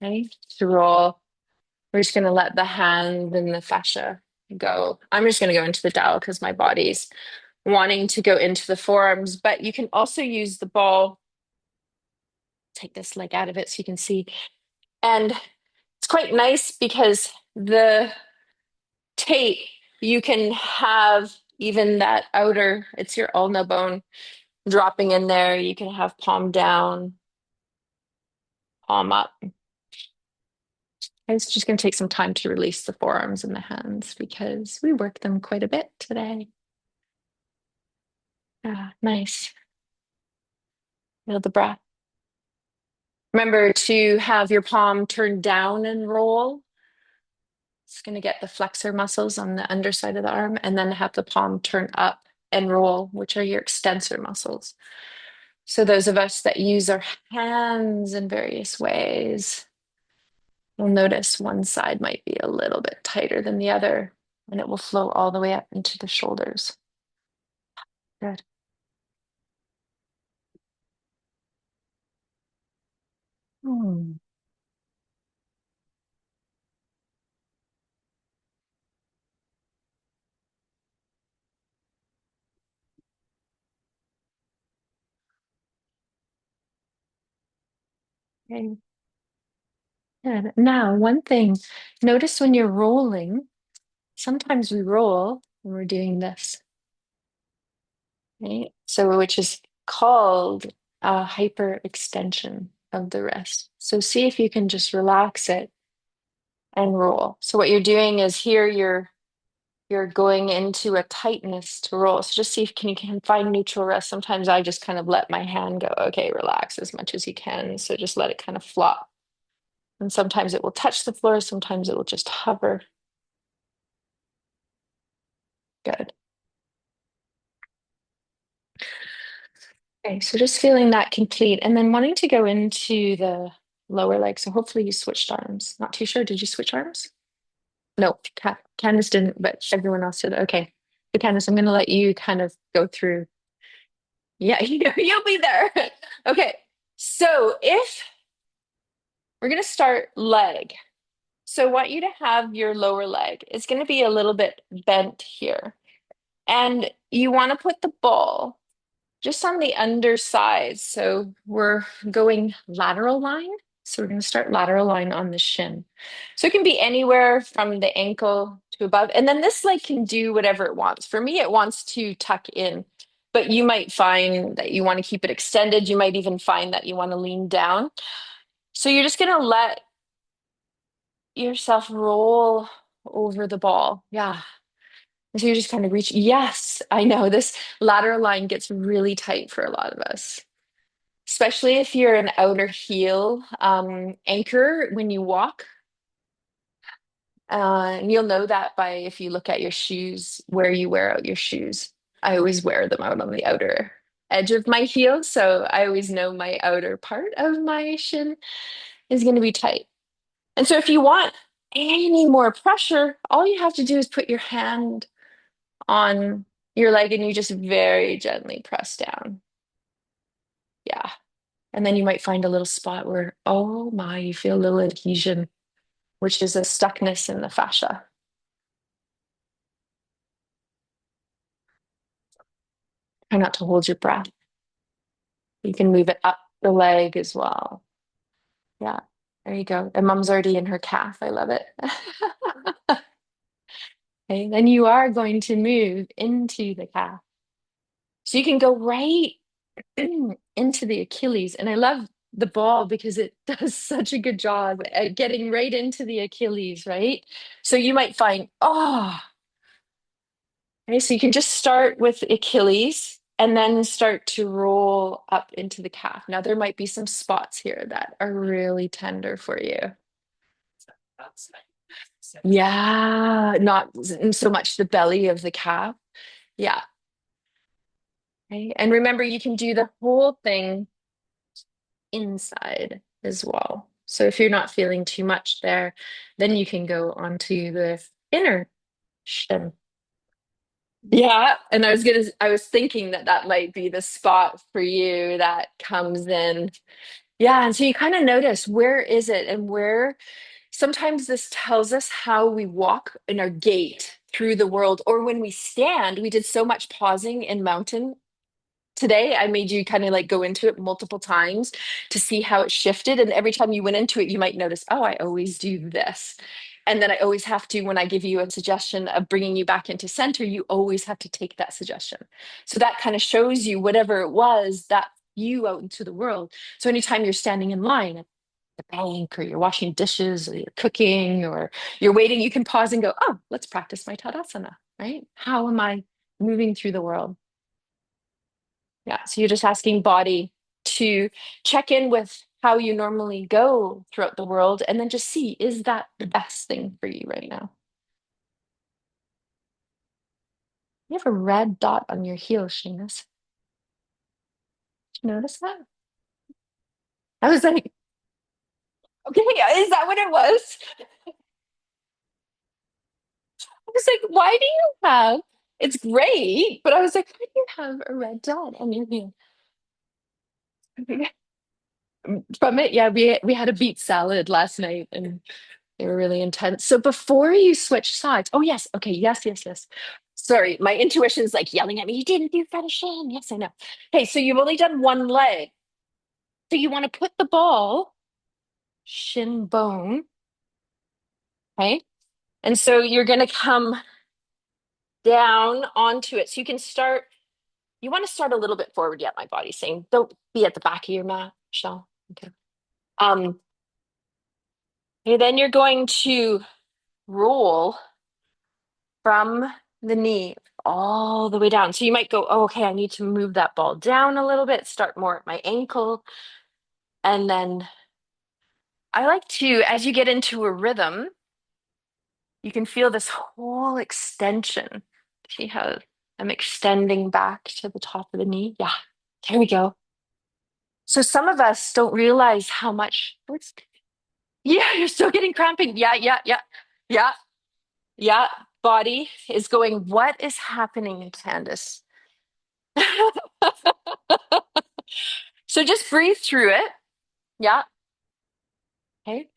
okay, to roll. We're just going to let the hand and the fascia go. I'm just going to go into the dowel because my body's wanting to go into the forearms, but you can also use the ball. Take this leg out of it so you can see. And it's quite nice because the tape, you can have even that outer, it's your ulnar bone dropping in there. You can have palm down, palm up. And it's just going to take some time to release the forearms and the hands because we worked them quite a bit today. Ah, nice. Feel the breath. Remember to have your palm turned down and roll. It's going to get the flexor muscles on the underside of the arm, and then have the palm turn up and roll, which are your extensor muscles. So those of us that use our hands in various ways will notice one side might be a little bit tighter than the other, and it will flow all the way up into the shoulders. Good. Hmm. Okay. Good. Now, one thing, notice when you're rolling, sometimes we roll when we're doing this, right? So, which is called a hyperextension of the wrist. So, see if you can just relax it and roll. So, what you're doing is here you're going into a tightness to roll. So, just see if can find neutral rest. Sometimes I just kind of let my hand go. Okay, relax as much as you can. So, just let it kind of flop. And sometimes it will touch the floor. Sometimes it will just hover. Good. Okay, so just feeling that complete and then wanting to go into the lower leg. So hopefully you switched arms. Not too sure. Did you switch arms? No, Candace didn't, but everyone else did. Okay. So Candace, I'm going to let you kind of go through. Yeah, you'll be there. Okay. So if we're going to start leg. So I want you to have your lower leg. It's going to be a little bit bent here. And you want to put the ball just on the underside. So we're going lateral line. So we're going to start lateral line on the shin. So it can be anywhere from the ankle to above. And then this leg can do whatever it wants. For me, it wants to tuck in, but you might find that you want to keep it extended. You might even find that you want to lean down. So you're just going to let yourself roll over the ball. Yeah. So you're just kind of reach. Yes, I know this lateral line gets really tight for a lot of us, especially if you're an outer heel anchor when you walk. And you'll know that by if you look at your shoes, where you wear out your shoes. I always wear them out on the outer edge of my heel. So I always know my outer part of my shin is going to be tight. And so if you want any more pressure, all you have to do is put your hand on your leg and you just very gently press down. Yeah. And then you might find a little spot where, oh my, you feel a little adhesion, which is a stuckness in the fascia. Try not to hold your breath. You can move it up the leg as well. Yeah, there you go. And mom's already in her calf. I love it. Okay, then you are going to move into the calf. So you can go right into the Achilles. And I love the ball because it does such a good job at getting right into the Achilles, right? So you might find, oh, okay, so you can just start with Achilles and then start to roll up into the calf. Now, there might be some spots here that are really tender for you. Yeah, not so much the belly of the calf. Yeah. Okay. And remember, you can do the whole thing inside as well. So if you're not feeling too much there, then you can go onto the inner shin. Yeah, and I was thinking that that might be the spot for you that comes in. Yeah, and so you kind of notice where is it and where sometimes this tells us how we walk in our gait through the world, or when we stand, we did so much pausing in mountain today. I made you kind of like go into it multiple times to see how it shifted. And every time you went into it, you might notice, oh, I always do this. And then I always have to, when I give you a suggestion of bringing you back into center, you always have to take that suggestion. So that kind of shows you whatever it was that you out into the world. So anytime you're standing in line at the bank or you're washing dishes or you're cooking or you're waiting, you can pause and go, oh, let's practice my Tadasana, right? How am I moving through the world? Yeah, so you're just asking body to check in with how you normally go throughout the world and then just see, is that the best thing for you right now? You have a red dot on your heel, Sheenus. Did you notice that? I was like, okay, is that what it was? I was like, why do you have, it's great, but I was like, why do you have a red dot on your heel? From it, yeah, we had a beet salad last night and they were really intense. So before you switch sides, oh yes, okay, yes, yes, yes. Sorry, my intuition's like yelling at me. You didn't do front shin. Yes, I know. Okay, so you've only done one leg. So you want to put the ball shin bone, okay? And so you're gonna come down onto it. So you can start, you want to start a little bit forward yet, my body's saying. Don't be at the back of your mat, Michelle. Okay. Um, and then you're going to roll from the knee all the way down. So you might go, oh, okay, I need to move that ball down a little bit, start more at my ankle. And then I like to, as you get into a rhythm, you can feel this whole extension. See how I'm extending back to the top of the knee? Yeah, there we go. So some of us don't realize how much, yeah, you're still getting cramping. Yeah, yeah, yeah, yeah, yeah. Body is going, what is happening, Candace? So just breathe through it. Yeah. Okay.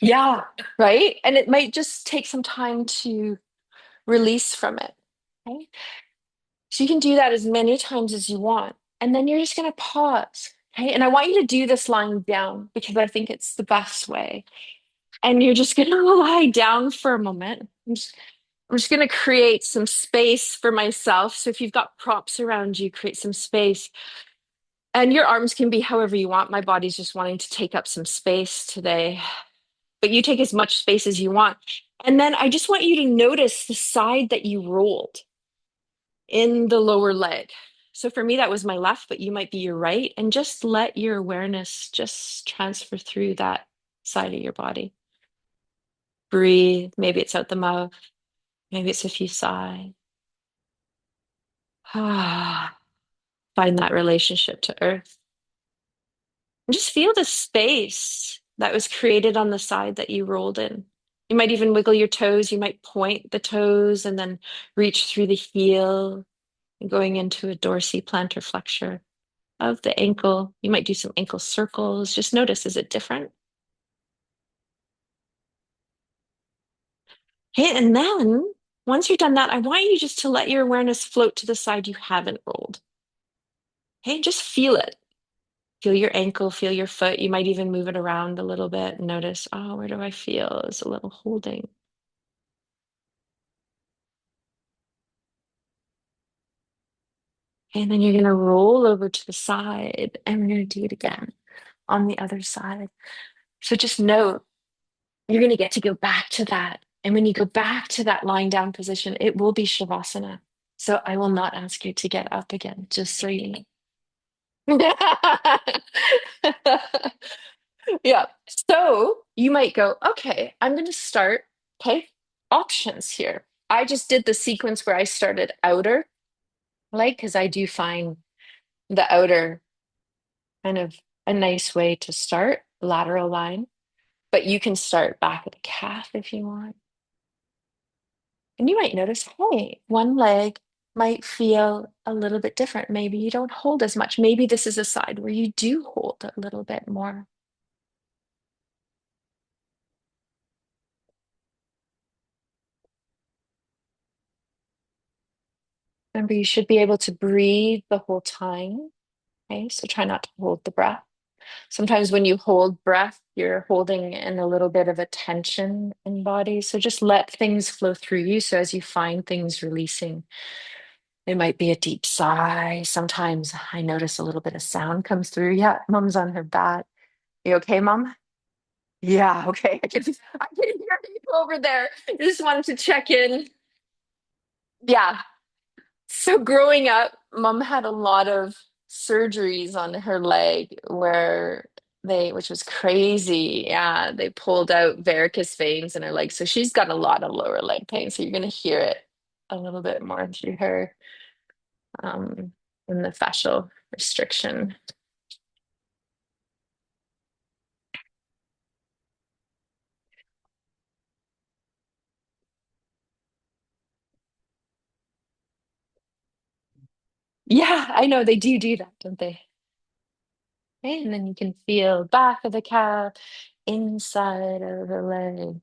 Yeah. Right. And it might just take some time to release from it. Okay. So you can do that as many times as you want. And then you're just going to pause. Okay. And I want you to do this lying down because I think it's the best way. And you're just going to lie down for a moment. I'm just going to create some space for myself. So if you've got props around you, create some space. And your arms can be however you want. My body's just wanting to take up some space today, but you take as much space as you want. And then I just want you to notice the side that you rolled in the lower leg. So for me, that was my left, but you might be your right. And just let your awareness just transfer through that side of your body. Breathe. Maybe it's out the mouth. Maybe it's a few sighs. Ah, find that relationship to earth. And just feel the space that was created on the side that you rolled in. You might even wiggle your toes. You might point the toes and then reach through the heel, going into a dorsiplantar flexure of the ankle. You might do some ankle circles. Just notice, is it different? Okay, and then once you're done that, I want you just to let your awareness float to the side you haven't rolled. Okay, just feel it. Feel your ankle, feel your foot. You might even move it around a little bit and notice, oh, where do I feel? Is a little holding. And then you're going to roll over to the side and we're going to do it again on the other side. So just know you're going to get to go back to that. And when you go back to that lying down position, it will be Shavasana. So I will not ask you to get up again, just so you know. Yeah. So you might go, okay, I'm going to start. Okay. Options here. I just did the sequence where I started outer leg because I do find the outer kind of a nice way to start, lateral line. But you can start back at the calf if you want. And you might notice, hey, one leg might feel a little bit different. Maybe you don't hold as much. Maybe this is a side where you do hold a little bit more. Remember, you should be able to breathe the whole time. Okay, so try not to hold the breath. Sometimes when you hold breath, you're holding in a little bit of a tension in body. So just let things flow through you. So as you find things releasing, it might be a deep sigh. Sometimes I notice a little bit of sound comes through. Yeah, mom's on her back. You okay, mom? Yeah, okay. I can hear people over there. Just wanted to check in. Yeah. So growing up, mom had a lot of surgeries on her leg where which was crazy. Yeah, they pulled out varicose veins in her leg. So she's got a lot of lower leg pain. So you're going to hear it a little bit more through her um, in the fascial restriction. Yeah, I know they do that, don't they? Okay, and then you can feel back of the calf, inside of the leg.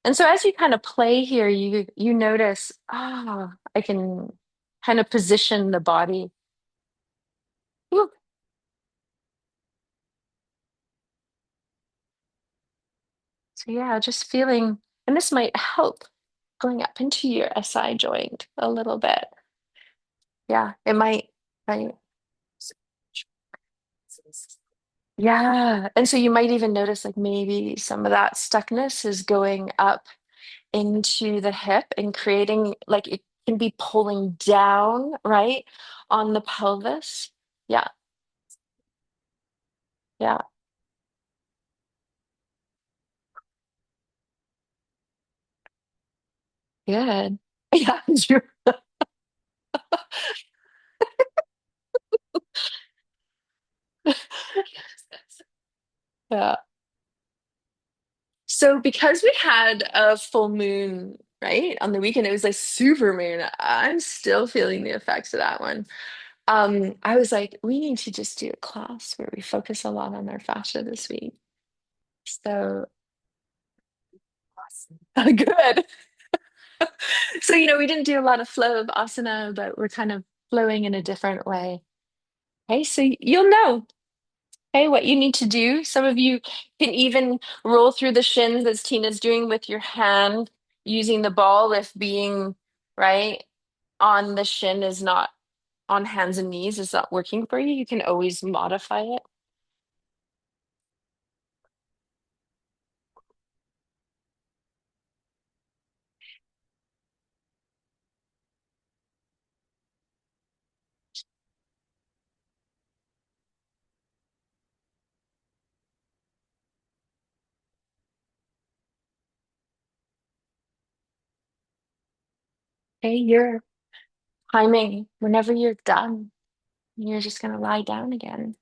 And so as you kind of play here, you notice, I can kind of position the body. Whew. So yeah, just feeling, and this might help pulling up into your SI joint a little bit. Yeah, it might, right? Yeah. And so you might even notice like maybe some of that stuckness is going up into the hip and creating like it can be pulling down, right, on the pelvis. Yeah, yeah, good. Yeah, sure. Yeah. So because we had a full moon, right, on the weekend, it was like super moon. I'm still feeling the effects of that one. I was like, we need to just do a class where we focus a lot on our fascia this week. So good. So, we didn't do a lot of flow of asana, but we're kind of flowing in a different way. Okay, so you'll know, okay, what you need to do. Some of you can even roll through the shins as Tina's doing with your hand, using the ball if being right on the shin is not on hands and knees is not working for you. You can always modify it. Okay, you're timing whenever you're done. You're just going to lie down again.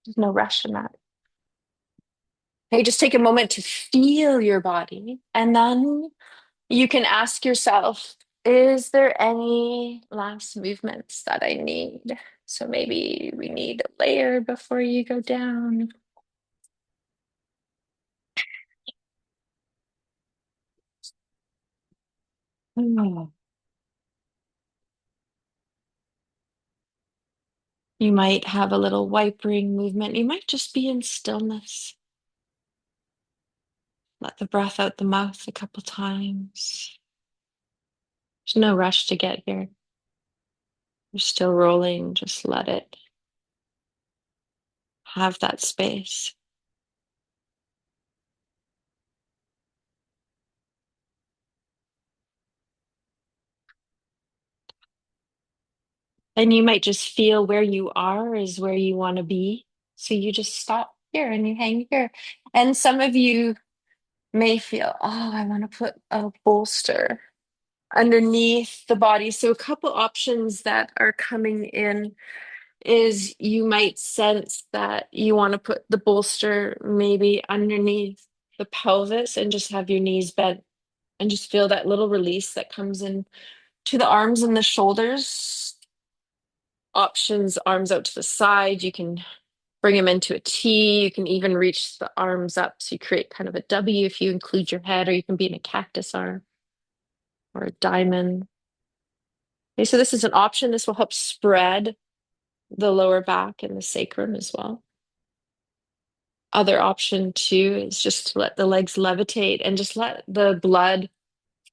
There's no rush in that. Okay, just take a moment to feel your body. And then you can ask yourself, is there any last movements that I need? So maybe we need a layer before you go down. Mm. You might have a little wipering movement. You might just be in stillness. Let the breath out the mouth a couple times. There's no rush to get here. You're still rolling, just let it have that space. And you might just feel where you are is where you want to be. So you just stop here and you hang here. And some of you may feel, oh, I want to put a bolster underneath the body. So a couple options that are coming in is you might sense that you want to put the bolster maybe underneath the pelvis and just have your knees bent and just feel that little release that comes in to the arms and the shoulders. Options, arms out to the side. You can bring them into a T. You can even reach the arms up. So you create kind of a W if you include your head, or you can be in a cactus arm or a diamond. Okay, so this is an option. This will help spread the lower back and the sacrum as well. Other option too is just to let the legs levitate and just let the blood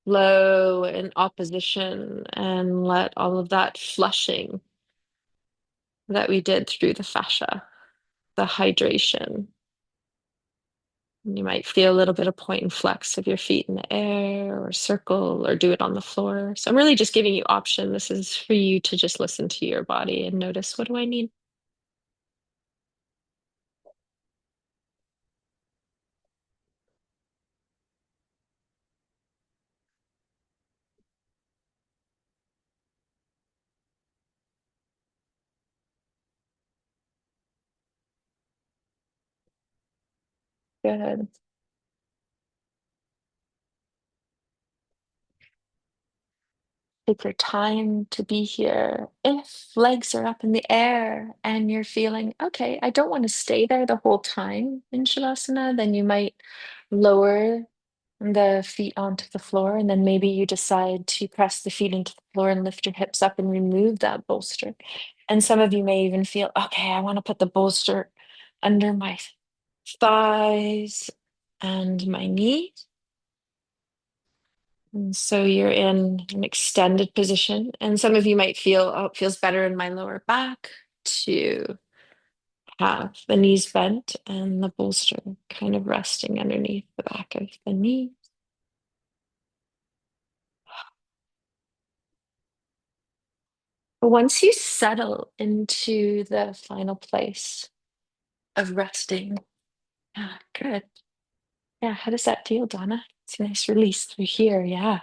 flow in opposition and let all of that flushing that we did through the fascia, the hydration. You might feel a little bit of point and flex of your feet in the air or circle or do it on the floor. So I'm really just giving you option. This is for you to just listen to your body and notice, what do I need? Good. Take your time to be here. If legs are up in the air and you're feeling, okay, I don't want to stay there the whole time in Shavasana, then you might lower the feet onto the floor. And then maybe you decide to press the feet into the floor and lift your hips up and remove that bolster. And some of you may even feel, okay, I want to put the bolster under my thighs and my knees. And so you're in an extended position. And some of you might feel, oh, it feels better in my lower back to have the knees bent and the bolster kind of resting underneath the back of the knee. But once you settle into the final place of resting, yeah, good. Yeah, how does that feel, Donna? It's a nice release through here. Yeah.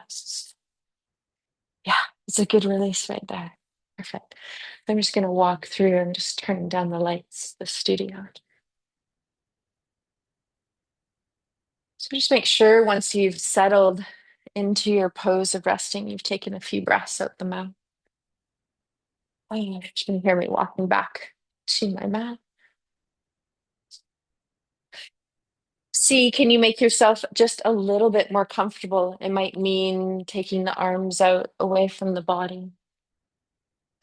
Yeah, it's a good release right there. Perfect. I'm just going to walk through and just turning down the lights, the studio. So just make sure once you've settled into your pose of resting, you've taken a few breaths out the mouth. Oh, you can hear me walking back to my mat. See, can you make yourself just a little bit more comfortable? It might mean taking the arms out away from the body,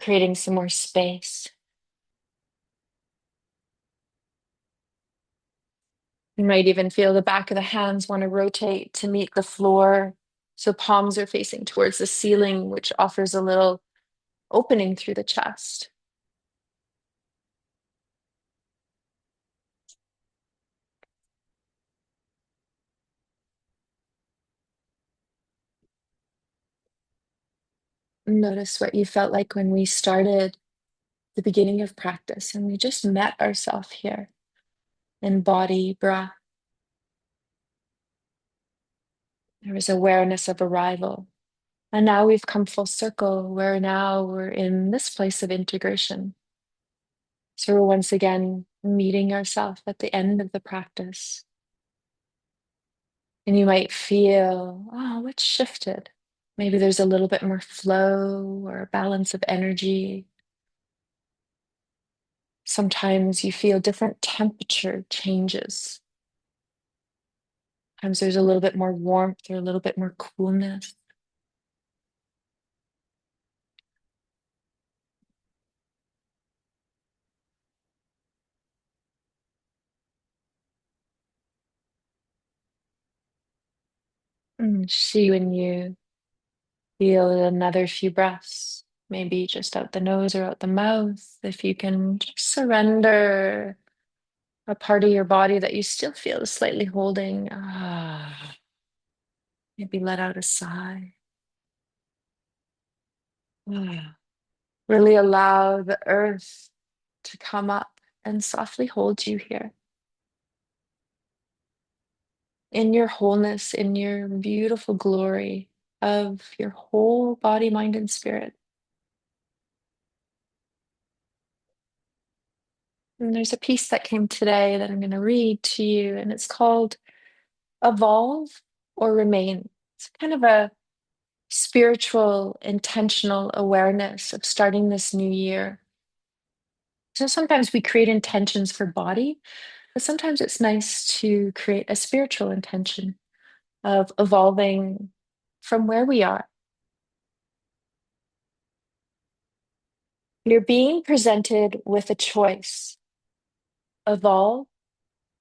creating some more space. You might even feel the back of the hands want to rotate to meet the floor. So palms are facing towards the ceiling, which offers a little opening through the chest. Notice what you felt like when we started the beginning of practice and we just met ourselves here in body, breath. There was awareness of arrival. And now we've come full circle where now we're in this place of integration. So we're once again meeting ourselves at the end of the practice. And you might feel, oh, what's shifted? Maybe there's a little bit more flow or a balance of energy. Sometimes you feel different temperature changes. Sometimes there's a little bit more warmth or a little bit more coolness. See when you Feel another few breaths, maybe just out the nose or out the mouth. If you can just surrender a part of your body that you still feel slightly holding. Maybe let out a sigh. Ah. Really allow the earth to come up and softly hold you here in your wholeness, in your beautiful glory of your whole body, mind, and spirit. And there's a piece that came today that I'm going to read to you, and it's called Evolve or Remain. It's kind of a spiritual, intentional awareness of starting this new year. So sometimes we create intentions for body, but sometimes it's nice to create a spiritual intention of evolving from where we are. You're being presented with a choice: evolve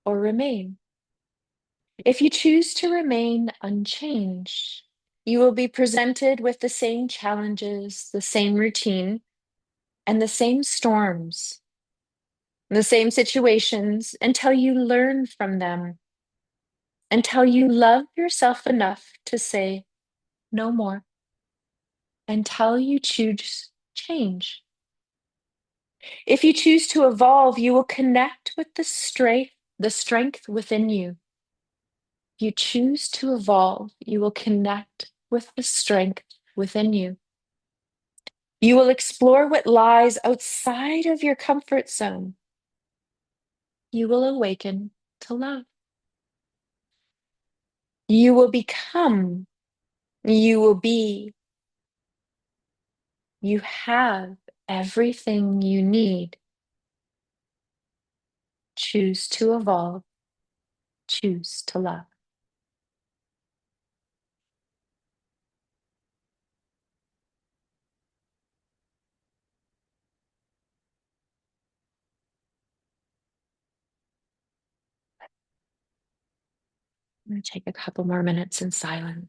or remain. If you choose to remain unchanged, you will be presented with the same challenges, the same routine, and the same storms, the same situations until you learn from them, until you love yourself enough to say no more, until you choose change. If you choose to evolve, you will connect with the strength within you. If you choose to evolve, you will connect with the strength within you. You will explore what lies outside of your comfort zone. You will awaken to love. You will become. You will be. You have everything you need. Choose to evolve. Choose to love. I'm going to take a couple more minutes in silence.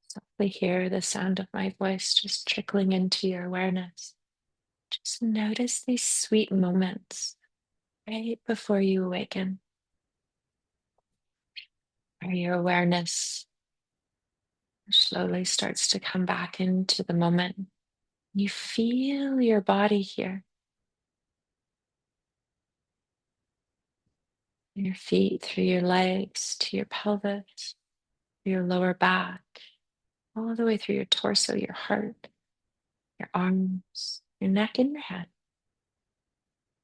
Softly hear the sound of my voice just trickling into your awareness. Just notice these sweet moments right before you awaken, where your awareness slowly starts to come back into the moment. You feel your body here, your feet through your legs to your pelvis, your lower back, all the way through your torso, your heart, your arms, your neck, and your head.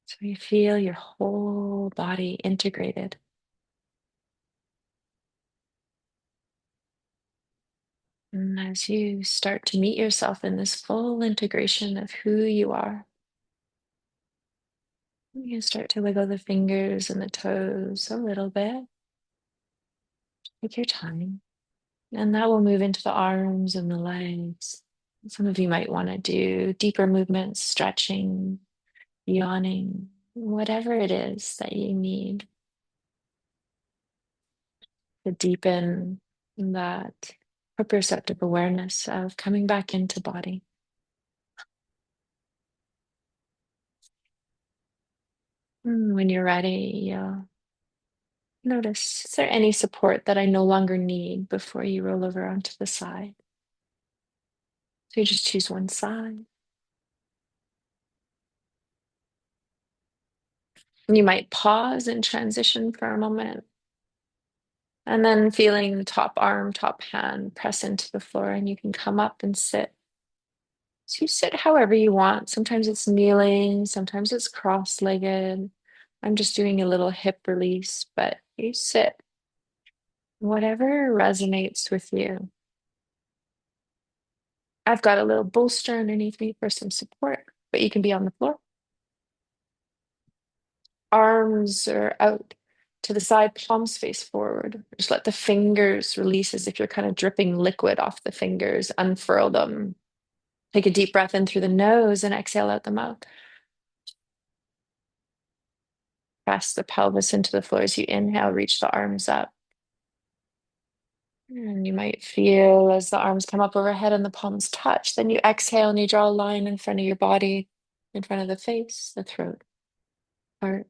So you feel your whole body integrated. And as you start to meet yourself in this full integration of who you are, you can start to wiggle the fingers and the toes a little bit. Take your time. And that will move into the arms and the legs. Some of you might want to do deeper movements, stretching, yawning, whatever it is that you need to deepen that proprioceptive awareness of coming back into body. When you're ready, notice, is there any support that I no longer need before you roll over onto the side? So you just choose one side. You might pause and transition for a moment. And then feeling the top arm, top hand press into the floor, and you can come up and sit. So you sit however you want. Sometimes it's kneeling, sometimes it's cross-legged. I'm just doing a little hip release, but you sit. Whatever resonates with you. I've got a little bolster underneath me for some support, but you can be on the floor. Arms are out to the side, palms face forward. Just let the fingers release as if you're kind of dripping liquid off the fingers. Unfurl them. Take a deep breath in through the nose and exhale out the mouth. Press the pelvis into the floor as you inhale, reach the arms up. And you might feel as the arms come up overhead and the palms touch. Then you exhale and you draw a line in front of your body, in front of the face, the throat, heart,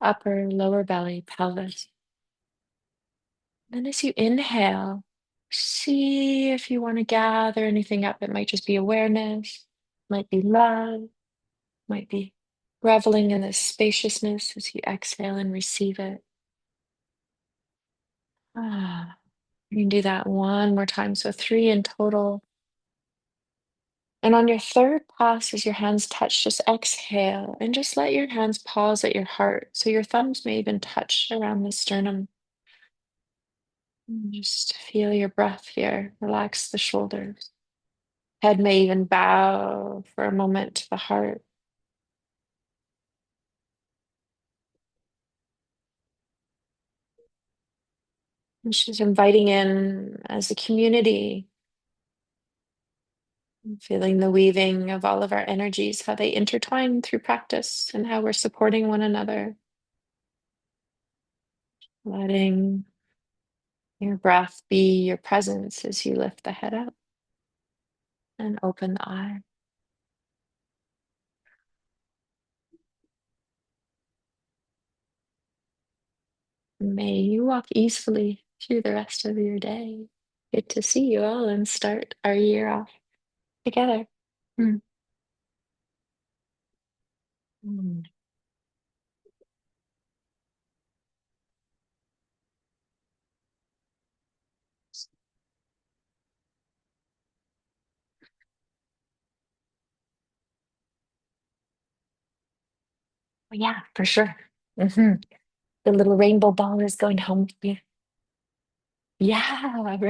upper, lower belly, pelvis. Then as you inhale, see if you want to gather anything up. It might just be awareness, might be love, might be reveling in this spaciousness as you exhale and receive it. Ah, you can do that one more time. So three in total. And on your third pass, as your hands touch, just exhale and just let your hands pause at your heart. So your thumbs may even touch around the sternum. And just feel your breath here. Relax the shoulders. Head may even bow for a moment to the heart. And she's inviting in as a community, feeling the weaving of all of our energies, how they intertwine through practice and how we're supporting one another. Letting your breath be your presence as you lift the head up and open the eye. May you walk easily through the rest of your day. Good to see you all and start our year off together. Mm. Mm. Yeah, for sure. hmm The little rainbow ball is going home with you. Yeah,